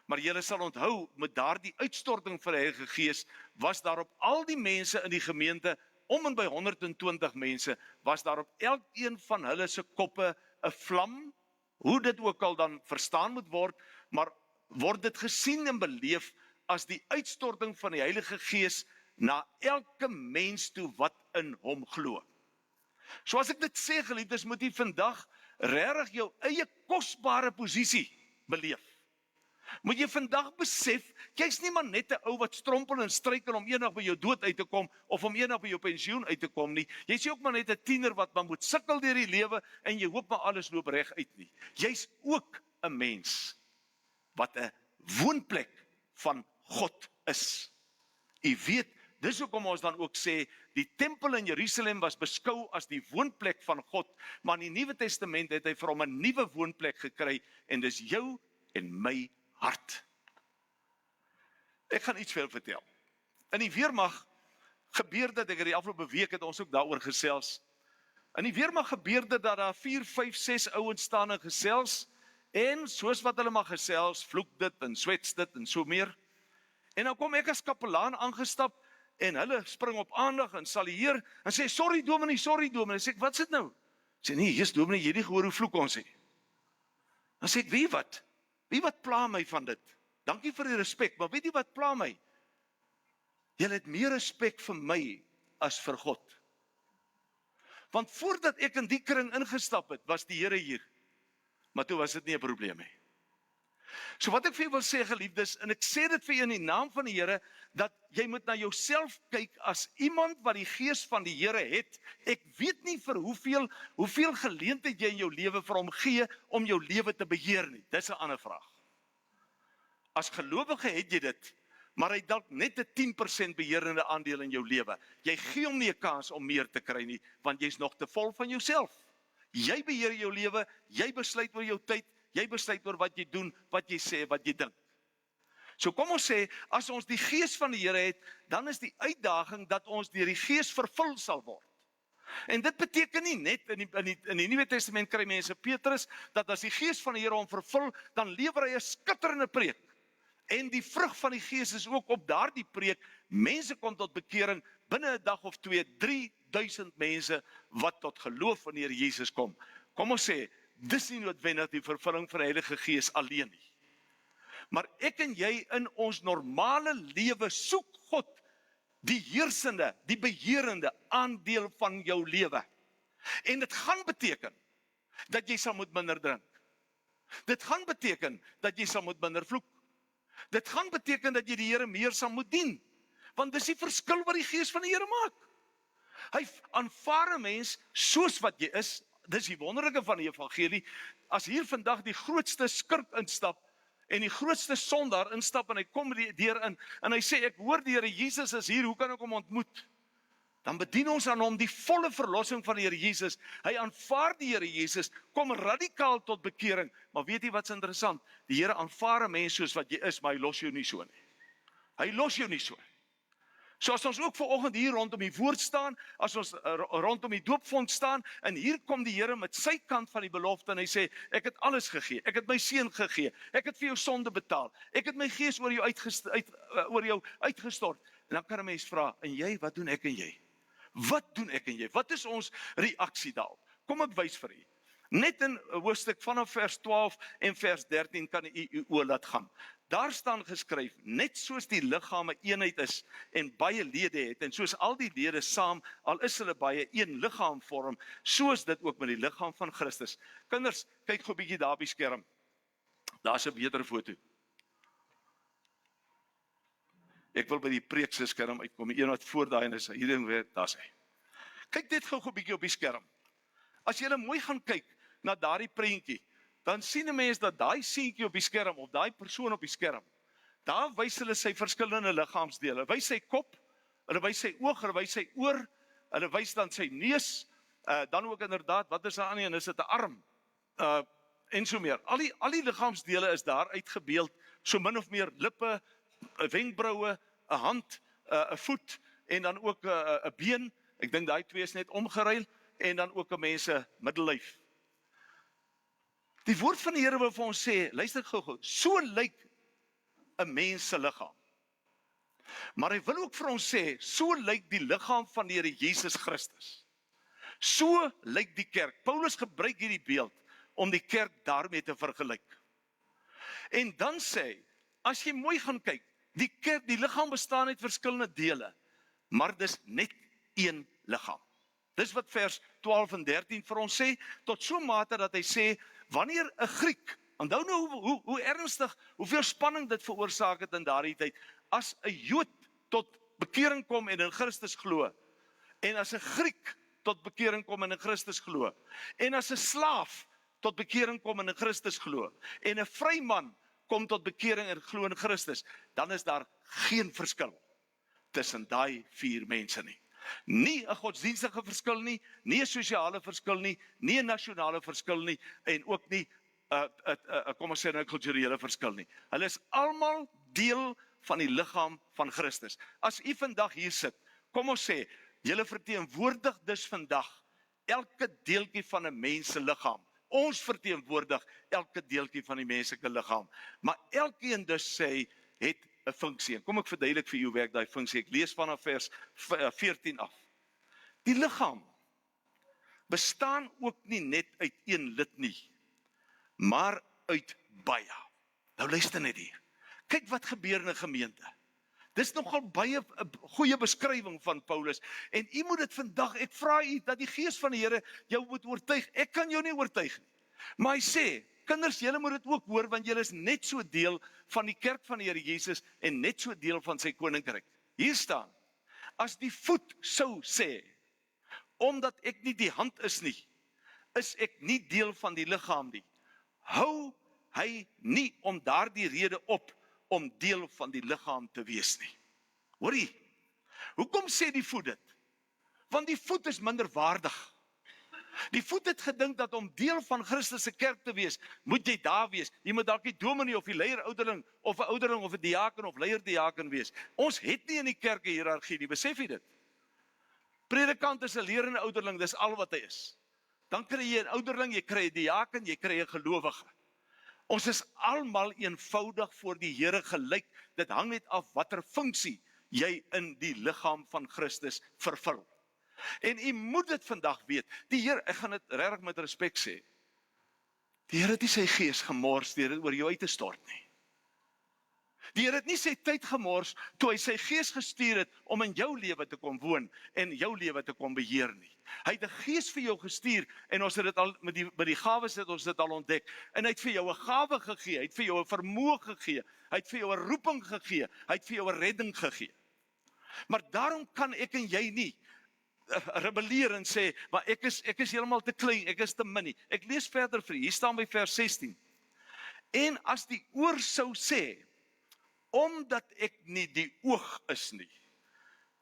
Maar julle sal onthou, met daardie uitstorting van die Heilige Gees, was daar op al die mense in die gemeente, om en by 120 mense, was daar op elkeen van hulle se koppe 'n vlam, hoe dit ook al dan verstaan moet word, maar word dit gesien en beleef as die uitstorting van die Heilige Gees na elke mens toe wat in hom glo. So as ek dit sê, geliefdes, moet jy vandag regtig jou eie kosbare posisie beleef. Moet jy vandag besef, jy's nie maar net 'n ou wat strompel en struikel om eendag by jou dood uit te kom, of om eendag by jou pensioen uit te kom nie. Jy's ook maar net 'n tiener wat maar moet sukkel deur die lewe, en jy hoop maar alles loop reg uit nie. Jy's ook 'n mens wat 'n woonplek van God is. U weet, dis hoekom ons dan ook sê, die tempel in Jerusalem was beskou as die woonplek van God, maar in die Nuwe Testament het hy vir hom 'n nuwe woonplek gekry, en dis jou en my hart. Ek gaan iets vir julle vertel. In die weermag gebeur dit, ek het die afgelope week het ons ook daaroor gesels. In die weermag gebeur dit dat daar 4, 5, 6 ouens staan en gesels, en soos wat hulle maar gesels, vloek dit en swets dit en so meer. En dan kom ek as kapelaan aangestap, en hulle spring op aandag en salueer, en sê, sorry dominee, sê ek, wat is dit nou? Sê, nee, Jesus dominee, jy het nie gehoor hoe vloek ons nie. Dan sê ek, wie wat pla my van dit? Dankie vir die respek, maar weet jy wat pla my? Julle het meer respek vir my as vir God. Want voordat ek in die kring ingestap het, was die Here hier. Maar toe was dit nie 'n probleem nie. So wat ek vir julle wil sê, geliefdes, en ek sê dit vir julle in die naam van die Here, dat jy moet na jouself kyk as iemand wat die Gees van die Here het. Ek weet nie vir hoeveel geleentheid jy in jou lewe vir hom gee om jou lewe te beheer nie. Dis 'n ander vraag. As gelowige het jy dit, maar hy dalk net 'n 10% beheerende aandeel in jou lewe. Jy gee hom nie 'n kans om meer te kry nie, want jy's nog te vol van jouself. Jy beheer jou lewe, jy besluit oor jou tyd, jy besluit oor wat jy doen, wat jy sê, wat jy dink. So kom ons sê, as ons die Gees van die Here het, dan is die uitdaging dat ons deur die Gees vervul sal word. En dit beteken nie net, in die Nuwe Testament kry mense Petrus, dat as die Gees van die Here hom vervul, dan lewer hy 'n skitterende preek. En die vrug van die Gees is ook op daardie preek, mense kom tot bekering, binne 'n dag of 2, 3000 mense, wat tot geloof in die Here Jesus kom. Kom ons sê, dis nie noodwendig die vervulling van die Heilige Gees alleen nie. Maar ek en jy in ons normale lewe soek God die heersende, die beheerende aandeel van jou lewe. En dit gaan beteken dat jy sal moet minder drink. Dit gaan beteken dat jy sal moet minder vloek. Dit gaan beteken dat jy die Here meer sal moet dien. Want dis die verskil wat die Gees van die Here maak. Hy aanvaar 'n mens soos wat jy is. Dis die wonderlike van die evangelie. As hier vandag die grootste skurk instap, en die grootste sondaar instap, en hy kom deur in, en hy sê, ek hoor die Here Jesus is hier, hoe kan ek hom ontmoet? Dan bedien ons aan hom die volle verlossing van die Here Jesus. Hy aanvaar die Here Jesus, kom radikaal tot bekering. Maar weet jy wat's interessant? Die Here aanvaar 'n mens soos wat jy is, maar hy los jou nie so nie. Hy los jou nie so. So as ons ook vanoggend hier rondom die woord staan, as ons rondom die doopfonds staan, en hier kom die Here met sy kant van die belofte, en hy sê, ek het alles gegee, ek het my seun gegee, ek het vir jou sonde betaal, ek het my Gees oor jou uitgestort, En dan kan 'n mens vra, en jy, wat doen ek en jy? Wat doen ek en jy? Wat is ons reaksie daarop? Kom ek wys vir u. Net in 'n hoofstuk vanaf vers 12 en vers 13 kan u oor laat gaan. Daar staan geskryf, net soos die liggaam 'n eenheid is en baie lede het, en soos al die lede saam, al is hulle baie een liggaam vorm, so is dit ook met die liggaam van Christus. Kinders, kyk gou 'n bietjie daar op die skerm. Daar's 'n beter foto. Ek wil by die preek se skerm uitkom. Een wat voor daai en is hierin weer, daar's hy. Kyk net gou 'n bietjie op die skerm. As jy mooi gaan kyk na daardie prentjie, dan sien 'n mens dat daai seentjie op die skerm of daai persoon op die skerm, daar wys hulle sy verskillende liggaamsdele. Hulle wys sy kop, hulle wys sy oog, hulle wys sy oor, hulle wys dan sy neus, dan ook inderdaad, wat is daar aan die en is dit 'n arm? En so meer. Al die liggaamsdele is daar uitgebeeld, so min of meer lippe, 'n wenkbroue, 'n hand, 'n voet en dan ook 'n been. Ek dink daai twee is net omgeruil en dan ook 'n mens se middellyf. Die woord van die Here wil vir ons sê, luister gou, so lyk 'n mens se liggaam. Maar hy wil ook vir ons sê, so lyk die liggaam van die Here Jesus Christus. So lyk die kerk. Paulus gebruik hierdie beeld om die kerk daarmee te vergelyk. En dan sê hy, as jy mooi gaan kyk, die kerk, die liggaam bestaan uit verskillende dele, maar dis net een liggaam. Dis wat vers 12 en 13 vir ons sê, tot so mate dat hy sê, wanneer 'n Griek, onthou nou hoe ernstig, hoeveel spanning dit veroorsaak het in daardie tyd, as 'n Jood tot bekering kom en in Christus glo, en as 'n Griek tot bekering kom en in Christus glo, en as 'n slaaf tot bekering kom en in Christus glo, en 'n vryman kom tot bekering en glo in Christus, dan is daar geen verskil tussen daai vier mense nie. Nie 'n godsdienstige verskil nie, nie 'n sosiale verskil nie, nie 'n nasionale verskil nie, en ook nie 'n kom ons sê 'n kulturele verskil nie. Hulle is almal deel van die liggaam van Christus. As u vandag hier sit, kom ons sê, julle verteenwoordig dus vandag elke deeltjie van 'n mens se liggaam. Ons verteenwoordig elke deeltjie van die menslike liggaam. Maar elkeen dus sê het 'n funksie. Kom ek verduidelik vir u werk daai funksie. Ek lees vanaf vers 14 af. Die liggaam bestaan ook nie net uit een lid nie, maar uit baie. Nou luister net hier. Kyk wat gebeur in 'n gemeente. Dis nogal baie 'n goeie beskrywing van Paulus. En u moet dit vandag, ek vra u dat die Gees van die Here jou moet oortuig. Ek kan jou nie oortuig nie. Maar hy sê, kinders, julle moet dit ook hoor, want julle is net so deel van die kerk van die Here Jesus en net so deel van sy koninkryk. Hier staan, as die voet sou sê, omdat ek nie die hand is nie, is ek nie deel van die liggaam nie. Hou hy nie om daardie rede op om deel van die liggaam te wees nie. Hoorie, hoekom sê die voet dit? Want die voet is minderwaardig. Die voet het gedink dat om deel van Christus se kerk te wees, moet jy daar wees. Jy moet dalk die dominee of die leier ouderling of 'n ouderling of 'n diaken of leier diaken wees. Ons het nie in die kerk 'n hiërargie nie, besef jy dit? Predikant is 'n lerende ouderling, dis al wat hy is. Dan kry jy 'n ouderling, jy kry 'n diaken, jy kry 'n gelowige. Ons is almal eenvoudig voor die Here gelyk. Dit hang net af watter funksie jy in die liggaam van Christus vervul. En u moet dit vandag weet. Die Here, ek gaan dit regtig met respek sê. Die Here het nie sy gees gemors deur dit oor jou uit te stort nie. Die Here het nie sy tyd gemors toe hy sy gees gestuur het om in jou lewe te kom woon en jou lewe te kom beheer nie. Hy het 'n gees vir jou gestuur en ons het dit al met die gawes het ons dit al ontdek. En hy het vir jou 'n gawe gegee, hy het vir jou 'n vermoë gegee, hy het vir jou 'n roeping gegee, hy het vir jou 'n redding gegee. Maar daarom kan ek en jy nie rebelleer en sê, maar ek is heeltemal te klein, ek is te min nie. Ek lees verder vir u. Hier staan by vers 16. En as die oor sou sê, omdat ek nie die oog is nie,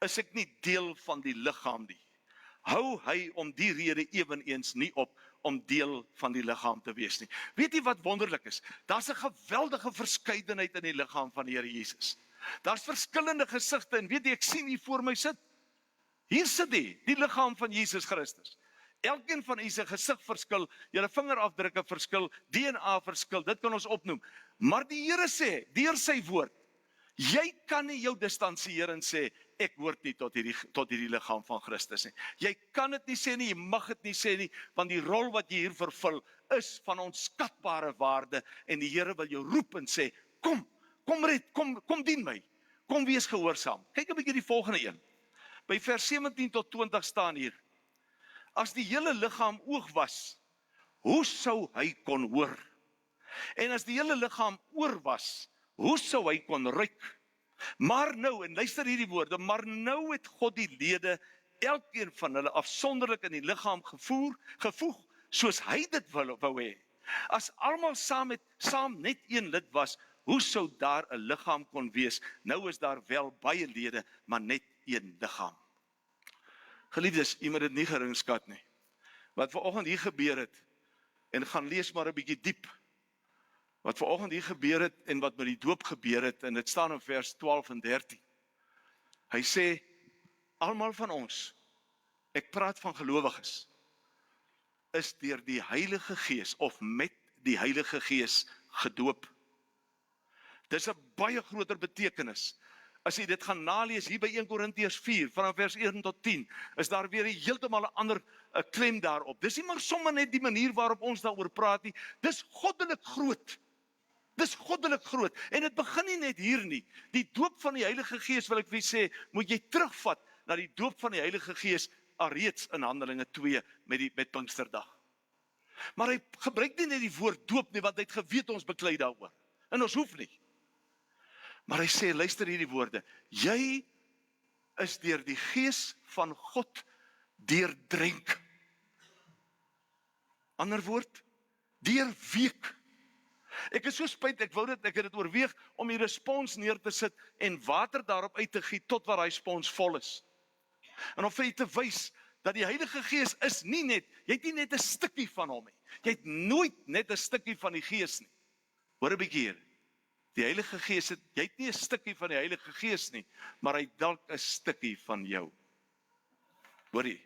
is ek nie deel van die liggaam nie. Hou hy om die rede eweneens nie op om deel van die liggaam te wees nie. Weet jy wat wonderlik is? Daar's 'n geweldige verskeidenheid in die liggaam van die Here Jesus. Daar's verskillende gesigte en weet jy, ek sien hier voor my sit. Hier sit die liggaam van Jesus Christus. Elkeen van u se gesig verskil, julle vingerafdrukke verskil, DNA verskil, dit kan ons opnoem. Maar die Here sê, deur sy woord, Jy kan nie jou distansieer en sê, ek hoort nie tot hierdie liggaam van Christus nie. Jy kan dit nie sê nie, jy mag dit nie sê nie, want die rol wat jy hier vervul, is van onskatbare waarde, en die Here wil jou roep en sê, kom dien my, kom wees gehoorsaam. Kyk 'n bietjie die volgende een. By vers 17 tot 20 staan hier, as die hele liggaam oog was, hoe sou hy kon hoor? En as die hele liggaam oor was, hoe sou hy kon ruik? Maar nou, en luister hierdie woorde, maar nou het God die lede, elkeen van hulle afsonderlik in die liggaam gevoeg, soos hy dit wou hê. As almal saam net een lid was, hoe sou daar 'n liggaam kon wees? Nou is daar wel baie lede, maar net een liggaam. Geliefdes, jy moet dit nie geringskat nie. Wat vanoggend hier gebeur het, en gaan lees maar 'n bietjie diep, wat vanoggend hier gebeur het, en wat met die doop gebeur het, en dit staan in vers 12 en 13. Hy sê, almal van ons, ek praat van gelowiges, is deur die Heilige Gees, of met die Heilige Gees gedoop. Dis 'n baie groter betekenis. As jy dit gaan nalees hier by 1 Korintiërs 4, vanaf vers 1 tot 10, is daar weer heeltemal 'n ander klem daarop. Dis nie maar sommer net die manier waarop ons daaroor praat nie. Dis goddelik groot. Dis goddelik groot. En dit begin nie net hier nie. Die doop van die Heilige Gees, wil ek vir sê, moet jy terugvat na die doop van die Heilige Gees alreeds in Handelinge 2 met Pinksterdag. Maar hy gebruik nie net die woord doop nie, want hy het geweet ons beklei daaroor. En ons hoef nie. Maar hy sê, luister hierdie woorde, jy is deur die Gees van God deurdrenk. Ander woord, deurweek. Ek is so spyt, ek het dit oorweeg om hier 'n spons neer te sit en water daarop uit te giet tot wat daai spons vol is. En om vir jy te wys dat die Heilige Gees is nie net, jy het nie net 'n stukkie van hom nie. Jy het nooit net 'n stukkie van die Gees nie. Hoor 'n bietjie hier. Die Heilige Gees jy het nie 'n stukkie van die Heilige Gees nie, maar hy dalk 'n stukkie van jou. Hoor jy?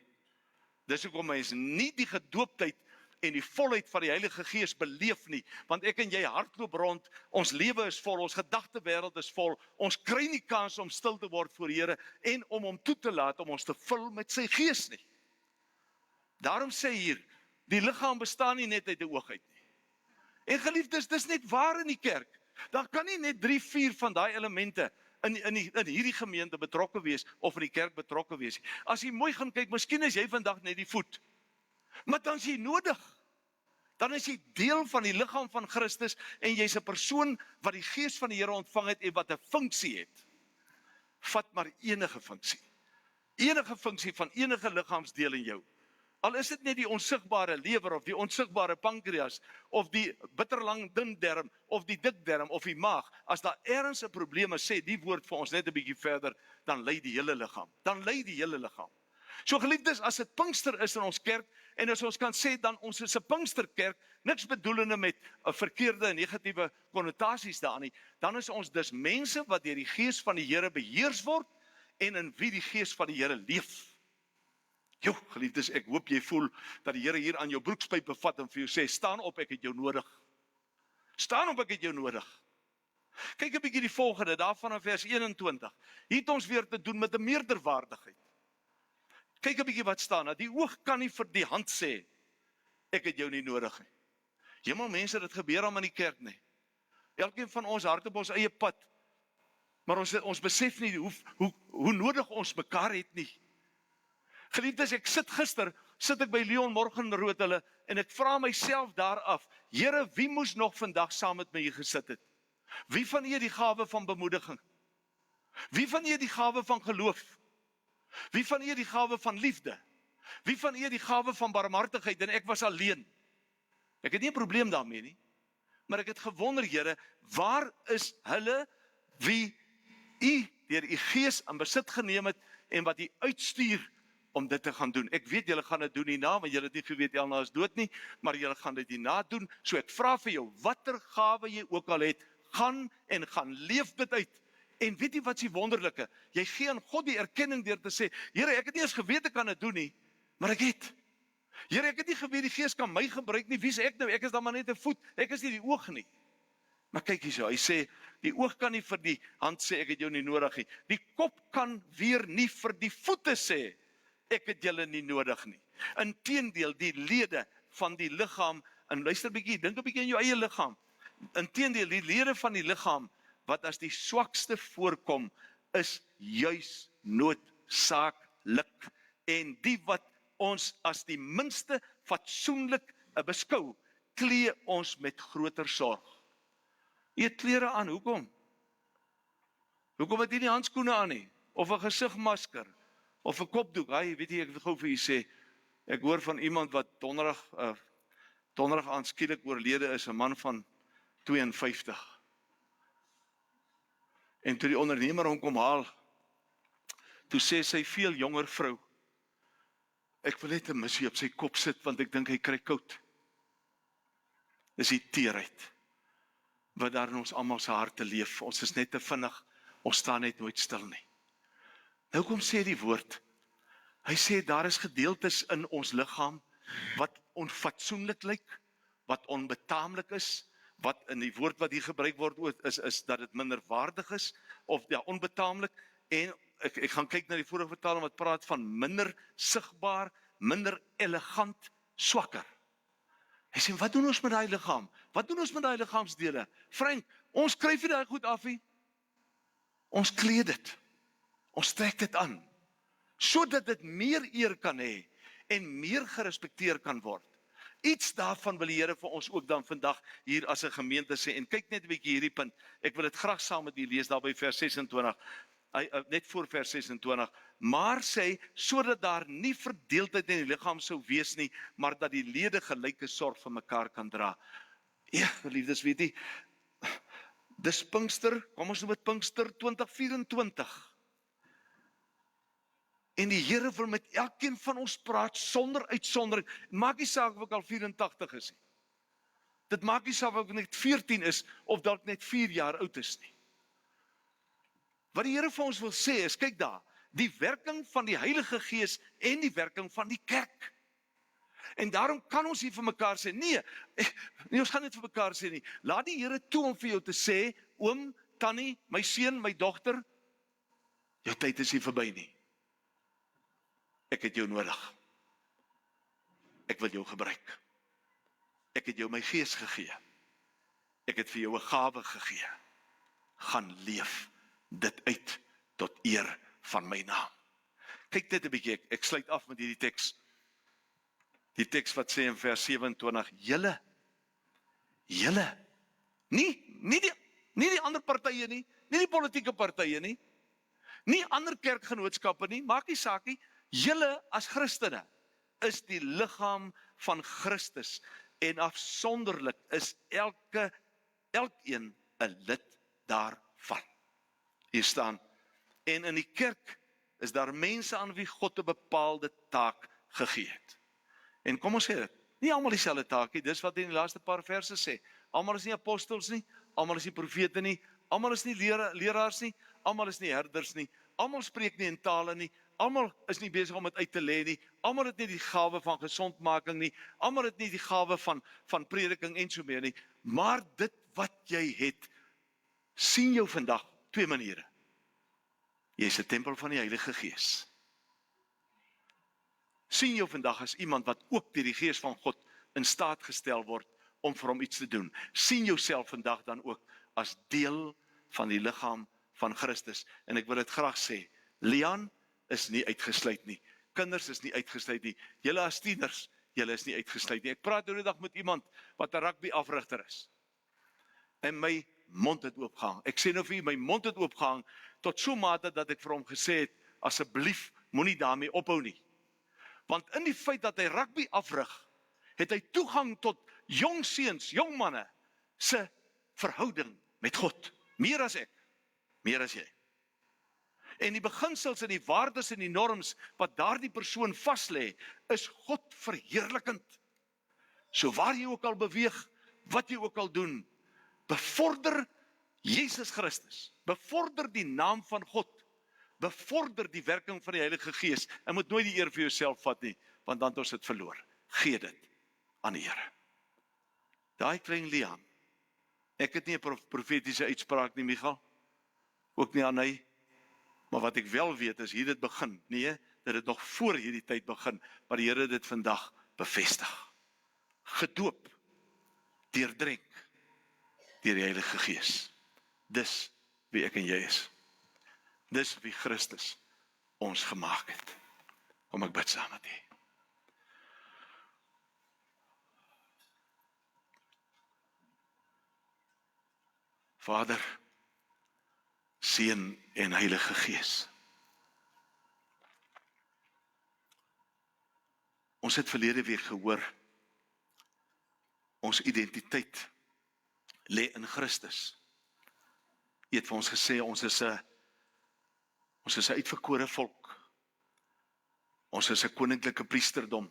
Dis hoekom mens nie die gedooptheid en die volheid van die Heilige Gees beleef nie, want ek en jy hardloop rond, ons lewe is vol, ons gedagtewêreld is vol, ons kry nie kans om stil te word voor die Here en om hom toe te laat om ons te vul met sy Gees nie. Daarom sê hier, die liggaam bestaan nie net uit 'n oog uit nie. En geliefdes, dis net waar in die kerk. Daar kan nie net 3-4 van daai elemente in hierdie gemeente betrokke wees of in die kerk betrokke wees. As jy mooi gaan kyk, miskien is jy vandag net die voet. Maar dan is jy nodig. Dan is jy deel van die liggaam van Christus en jy's 'n persoon wat die Gees van die Here ontvang het en wat 'n funksie het. Vat maar enige funksie. Enige funksie van enige liggaamsdeel in jou. Al is dit net die onsigbare lewer of die onsigbare pankreas of die bitterlang dun darm of die dik darm of die maag, as daar ergens 'n probleem is, sê die woord vir ons net 'n bietjie verder, dan ly die hele liggaam. Dan ly die hele liggaam. So geliefdes, as dit Pinkster is in ons kerk en as ons kan sê dan ons is 'n Pinksterkerk, niks bedoelende met 'n verkeerde en negatiewe konnotasies daarin nie, dan is ons dus mense wat deur die Gees van die Here beheers word en in wie die Gees van die Here leef. Jo, geliefdes, ek hoop jy voel dat die Here hier aan jou broekspyp bevat en vir jou sê, staan op, ek het jou nodig. Staan op, ek het jou nodig. Kyk 'n bietjie die volgende, daarvan in vers 21. Hier het ons weer te doen met 'n meerderwaardigheid. Kyk 'n bietjie wat staan, dat die oog kan nie vir die hand sê, ek het jou nie nodig nie. Hemel mense, dit gebeur aan in die kerk nie. Elkeen van ons hardloop ons eie pad, maar ons besef nie hoe nodig ons mekaar het nie. Geliefdes, ek sit ek by Leon Morgenrood hulle, en ek vra myself daar af, Here, wie moes nog vandag saam met my hier gesit het? Wie van julle die gawe van bemoediging? Wie van julle die gawe van geloof? Wie van julle die gawe van liefde? Wie van julle die gawe van barmhartigheid? En ek was alleen. Ek het nie 'n probleem daarmee nie, maar ek het gewonder, Here, waar is hulle wie u deur u Gees in besit geneem het en wat u uitstuur om dit te gaan doen? Ek weet julle gaan dit doen hierna, want julle het nie geweet Elna is dood nie, maar julle gaan dit hierna doen. So ek vra vir jou, watter gawe jy ook al het, gaan leef dit uit. En weet jy wat is die wonderlike? Jy gee aan God die erkenning deur te sê, Here, ek het nie eens geweet ek kan dit doen nie, maar ek het. Here, ek het nie geweet die Gees kan my gebruik nie. Wie is ek nou? Ek is dan maar net 'n voet. Ek is nie die oog nie. Maar kyk hierso, hy sê, die oog kan nie vir die hand sê, ek het jou nie nodig nie. Die kop kan weer nie vir die voete sê, ek het julle nie nodig nie. Inteendeel, die lede van die liggaam, en luister bietjie, dink 'n bietjie aan jou eie liggaam. Inteendeel, die lede van die liggaam, wat as die swakste voorkom, is juis noodsaaklik. En die wat ons as die minste fatsoenlik beskou, klee ons met groter sorg. Jy het klere aan, hoekom? Hoekom het jy nie handskoene aan nie? Of 'n gesigmasker? Of 'n kopdoek? Hy, weet jy, ek wil gou vir u sê, ek hoor van iemand wat donderdag aan skielik oorlede is, 'n man van 52. En toe die ondernemer hom kom haal, toe sê sy veel jonger vrou, ek wil net 'n missie op sy kop sit, want ek dink hy kry koud. Dis die teerheid wat daar in ons almal se harte leef. Ons is net te vinnig, ons staan net nooit stil nie. Nou kom sê die woord, hy sê daar is gedeeltes in ons liggaam wat onfatsoenlik lyk, wat onbetaamlik is, wat in die woord wat hier gebruik word is dat dit minderwaardig is, of ja, onbetaamlik, en ek gaan kyk na die vorige vertaling wat praat van minder sigbaar, minder elegant, swakker. Hy sê, wat doen ons met daai liggaam? Wat doen ons met daai liggaamsdele? Vriend, ons skryf nie daai goed af nie. Ons kleed dit. Ons trek dit aan, sodat dit meer eer kan hê en meer gerespekteer kan word. Iets daarvan wil die Here vir ons ook dan vandag hier as 'n gemeente sê, en kyk net 'n bietjie hierdie punt, ek wil dit graag saam met u lees daar by vers 26, net voor vers 26, maar sê, sodat daar nie verdeeldheid in die liggaam sou wees nie, maar dat die lede gelyke sorg vir mekaar kan dra. Ja, geliefdes, weet jy, dis Pinkster, kom ons noem dit Pinkster 2024. En die Here wil met elkeen van ons praat sonder uitsondering. Maak nie saak of ek al 84 is nie. Dit maak nie saak of ek net 14 is of dalk net 4 jaar oud is nie. Wat die Here vir ons wil sê is, kyk daar, die werking van die Heilige Gees en die werking van die kerk. En daarom kan ons hier vir mekaar sê, nee, ons gaan net vir mekaar sê nie. Laat die Here toe om vir jou te sê, oom, tannie, my seun, my dogter, jou tyd is nie verby nie. Ek het jou nodig. Ek wil jou gebruik. Ek het jou my gees gegee. Ek het vir jou 'n gawe gegee. Gaan leef dit uit tot eer van my naam. Kyk net 'n bietjie, ek sluit af met hierdie teks. Die teks wat sê in vers 27, julle, nie die ander partye nie die politieke partye nie ander kerkgenootskappe nie, maak nie saak nie, julle as Christene is die liggaam van Christus en afsonderlik is elkeen 'n lid daarvan. Hier staan, en in die kerk is daar mense aan wie God 'n bepaalde taak gegee het. En kom ons sê dit, nie almal dieselfde taak nie, dis wat in die laaste paar verse sê. Almal is nie apostels nie, almal is nie profete nie, almal is nie leraars nie, almal is nie herders nie, almal spreek nie in tale nie, almal is nie besig om dit uit te lê nie, almal het nie die gawe van gesondmaking nie, almal het nie die gawe van prediking en so meer nie, maar dit wat jy het, sien jou vandag 2 maniere. Jy is 'n tempel van die Heilige Gees. Sien jou vandag as iemand wat ook deur die Gees van God in staat gestel word om vir hom iets te doen. Sien jouself vandag dan ook as deel van die liggaam van Christus. En ek wil dit graag sê, Lian is nie uitgesluit nie. Kinders is nie uitgesluit nie. Julle as tieners, julle is nie uitgesluit nie. Ek praat nou die dag met iemand wat 'n rugby afrigter is. En my mond het oopgehang. Ek sê nou vir u, my mond het oopgehang tot so mate dat ek vir hom gesê het, asseblief moenie daarmee ophou nie. Want in die feit dat hy rugby afrig, het hy toegang tot jong seuns, jong manne se verhouding met God. Meer as ek, meer as jy. En die beginsels en die waardes en die norms wat daardie persoon vaslê, is God verheerlikend. So waar jy ook al beweeg, wat jy ook al doen, bevorder Jesus Christus, bevorder die naam van God, bevorder die werking van die Heilige Gees, en moet nooit die eer vir jouself vat nie, want dan het ons dit verloor. Gee dit aan die Here. Daai klein Lian Ek het nie 'n profetiese uitspraak nie, Michael. Ook nie aan hy. Maar wat ek wel weet is, hier dit begin. Nee, dat dit nog voor hierdie tyd begin, maar die Here dit vandag bevestig. Gedoop, deurdrenk, deur die Heilige Gees. Dis wie ek en jy is. Dis wie Christus ons gemaak het. Kom ek bid saam met U. Vader, Seun en Heilige Gees. Ons het verlede week gehoor, ons identiteit lê in Christus. Hy het vir ons gesê, ons is 'n uitverkore volk. Ons is 'n koninklike priesterdom.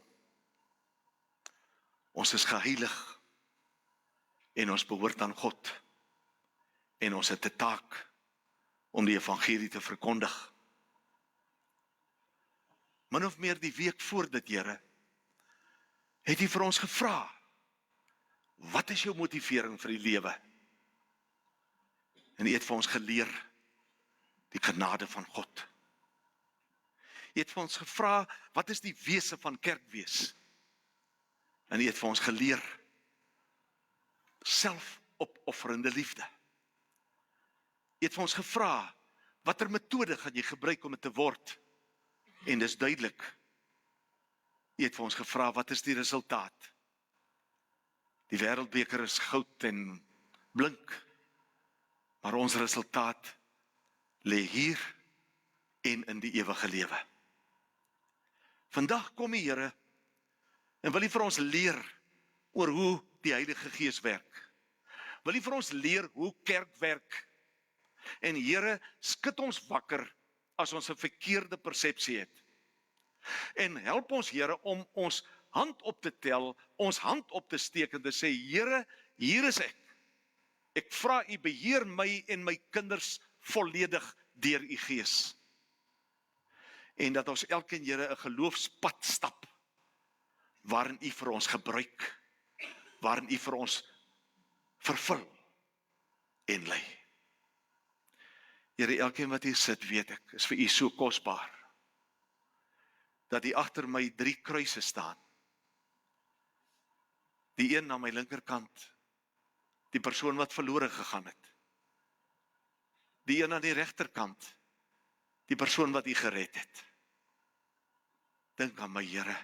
Ons is geheilig en ons behoort aan God. En ons het 'n taak om die evangelie te verkondig. Min of meer die week voor dit, Here, het U vir ons gevra, wat is jou motivering vir die lewe? En U het vir ons geleer, die genade van God. U het vir ons gevra, wat is die wese van kerkwees? En U het vir ons geleer, selfopofferende liefde. U het vir ons gevra, watter metode gaan jy gebruik om dit te word? En dis duidelik. U het vir ons gevra, wat is die resultaat? Die wêreldbeker is goud en blink, maar ons resultaat lê hier en in die ewige lewe. Vandag kom die Here en wil U vir ons leer oor hoe die Heilige Gees werk. Wil U vir ons leer hoe kerk werk? En Here, skud ons wakker as ons 'n verkeerde persepsie het. En help ons, Here, om ons hand op te tel, ons hand op te steek en te sê, Here, hier is ek. Ek vra U beheer my en my kinders volledig deur U Gees. En dat ons elkeen, Here, 'n geloofspad stap, waarin U vir ons gebruik, waarin U vir ons vervul en lei. Here, elkeen wat hier sit, weet ek, is vir U so kosbaar, dat hier agter my 3 kruise staan. Die een aan my linkerkant, die persoon wat verlore gegaan het. Die een aan die regterkant, die persoon wat U gered het. Dink aan my, Here,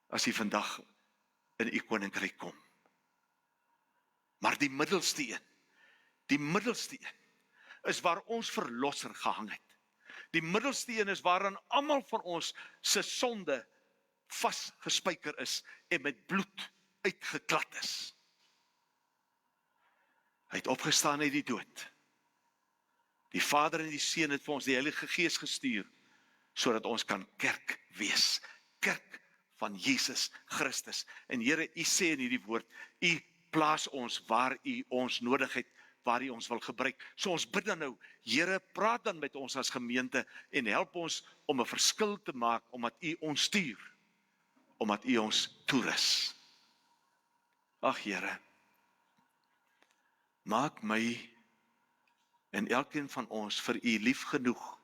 as U vandag in U koninkryk kom. Maar die middelste een, is waar ons verlosser gehang het. Die middelste een is waaraan almal van ons se sonde vasgespijker is en met bloed uitgeklad is. Hy het opgestaan uit die dood. Die Vader en die Seun het vir ons die Heilige Gees gestuur, sodat ons kan kerk wees. Kerk van Jesus Christus. En Here, U sê in hierdie woord, U plaas ons waar U ons nodig het, waar U ons wil gebruik. So ons bid dan nou, Here, praat dan met ons as gemeente en help ons om 'n verskil te maak, omdat U ons stuur, omdat U ons toerus. Ag Here, maak my en elkeen van ons vir U lief genoeg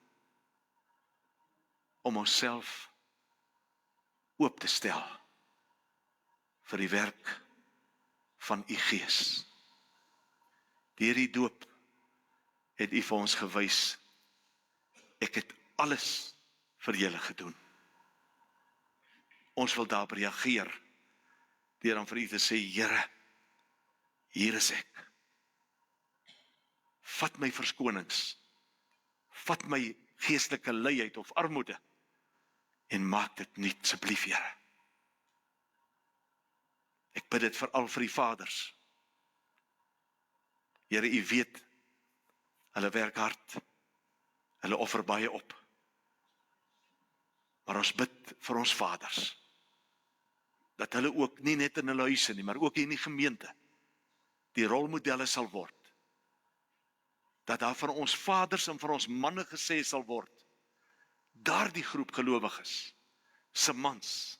om onsself oop te stel vir die werk van U Gees. Deur die doop het U vir ons gewys, ek het alles vir julle gedoen. Ons wil daarop reageer, deur dan vir U te sê, Here, hier is ek. Vat my verskonings, vat my geestelike luiheid of armoede, en maak dit nuut, asseblief, Here. Ek bid dit veral vir die vaders. Here, U weet, hulle werk hard, hulle offer baie op. Maar ons bid vir ons vaders, dat hulle ook nie net in hulle huise nie, maar ook in die gemeente, die rolmodelle sal word. Dat daar van ons vaders en van ons manne gesê sal word, daardie groep gelowiges, se mans,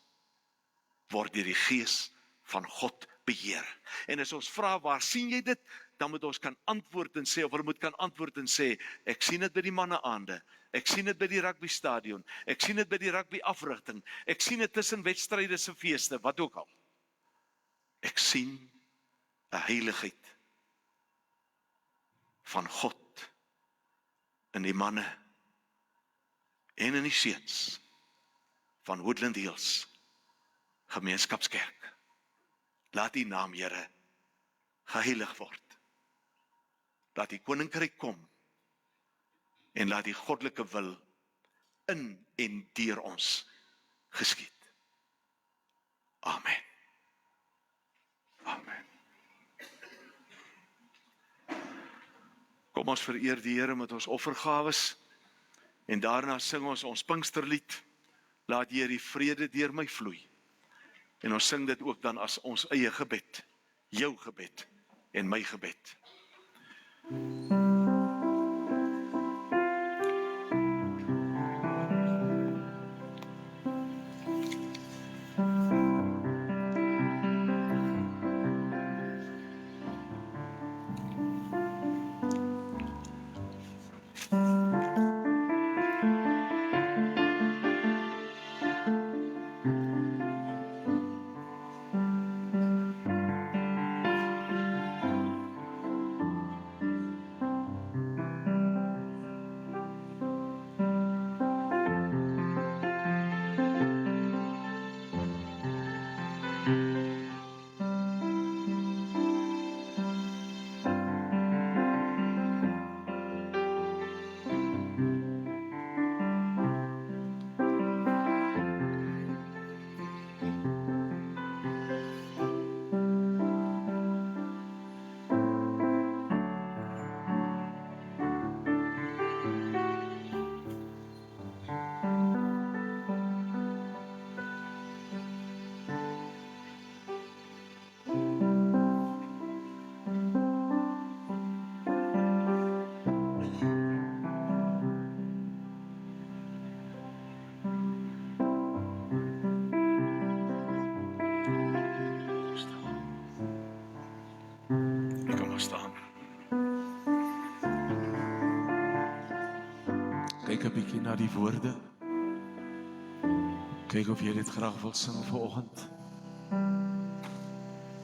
word deur die Gees van God beheer. En as ons vra, waar sien jy dit? dan moet ons kan antwoord en sê, of hulle moet kan antwoord en sê, ek sien dit by die manneaande, ek sien dit by die rugby stadion, ek sien dit by die rugby afrigting, ek sien dit tussen wedstryde se feeste, wat ook al. Ek sien 'n heiligheid van God in die manne en in die seuns van Woodland Hills Gemeenskapskerk. Laat die naam, Here, geheilig word. Laat die koninkryk kom en laat die goddelike wil in en deur ons geskied. Amen. Amen. Kom ons vereer die Here met ons offergawes en daarna sing ons Pinksterlied, laat Here die vrede deur my vloei. En ons sing dit ook dan as ons eie gebed, jou gebed en my gebed. Kyk 'n bietjie na die woorde. Kyk of jy dit graag wil sing vanoggend.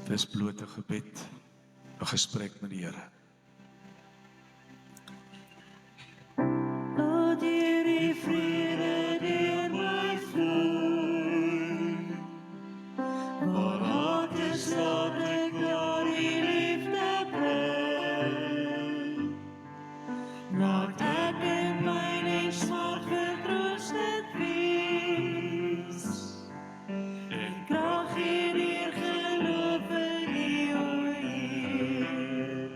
Dis blote gebed, 'n gesprek met die Here. Laat hierdie vrede deur my vloei. Waar haat is, laat ek daar die liefde bly. Laat ek in my neersmaak vertroostend wees. En krag in hier geloof in U, o Heer.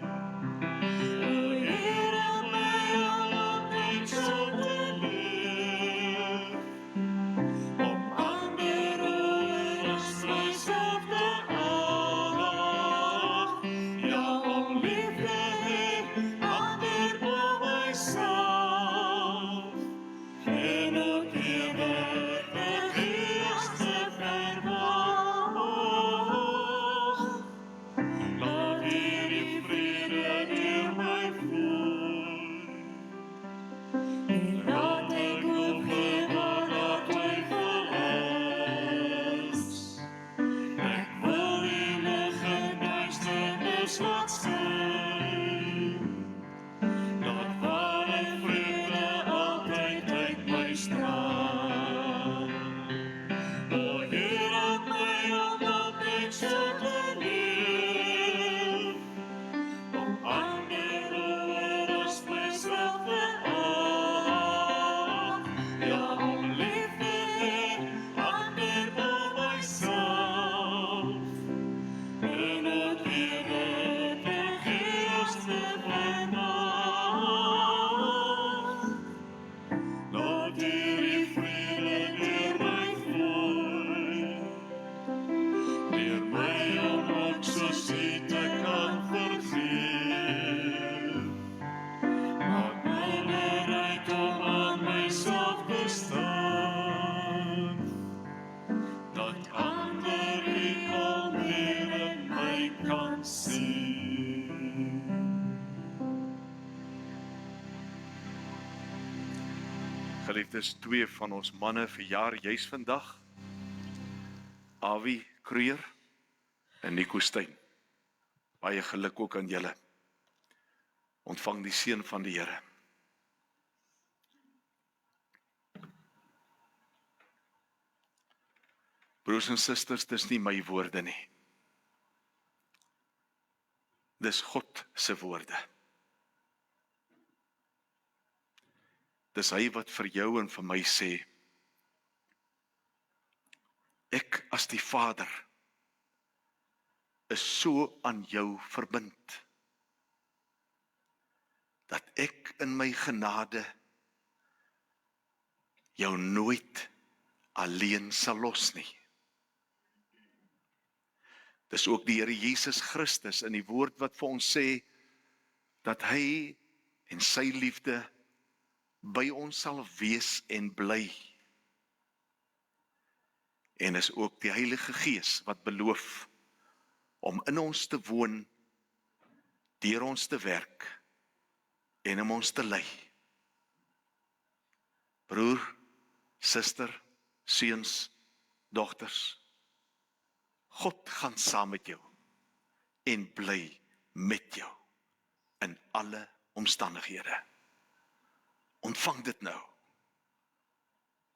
Geliefdes, 2 van ons manne verjaar juis vandag. Awie Kruger en Nico Steyn. Baie geluk ook aan julle. Ontvang die seën van die Here. Broers en susters, dis nie my woorde nie. Dis God se woorde. Dis hy wat vir jou en vir my sê, ek as die Vader is so aan jou verbind, dat ek in my genade jou nooit alleen sal los nie. Dis ook die Here Jesus Christus in die woord wat vir ons sê, dat hy en sy liefde by ons sal wees en bly. En is ook die Heilige Gees wat beloof om in ons te woon, deur ons te werk en om ons te lei. Broer, suster, seuns, dogters, God gaan saam met jou en bly met jou in alle omstandighede. Ontvang dit nou.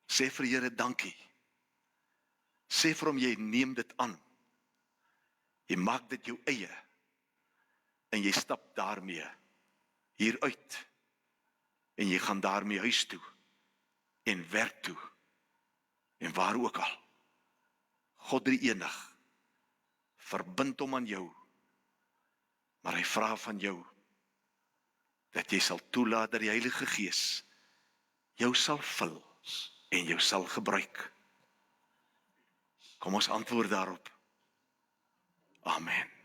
Sê vir die Here dankie. Sê vir hom jy neem dit aan. Jy maak dit jou eie en jy stap daarmee hieruit en jy gaan daarmee huis toe en werk toe en waar ook al. God drie enig verbind hom aan jou, maar hy vra van jou dat jy sal toelaat dat die Heilige Gees jou sal vul en jou sal gebruik. Kom ons antwoord daarop. Amen.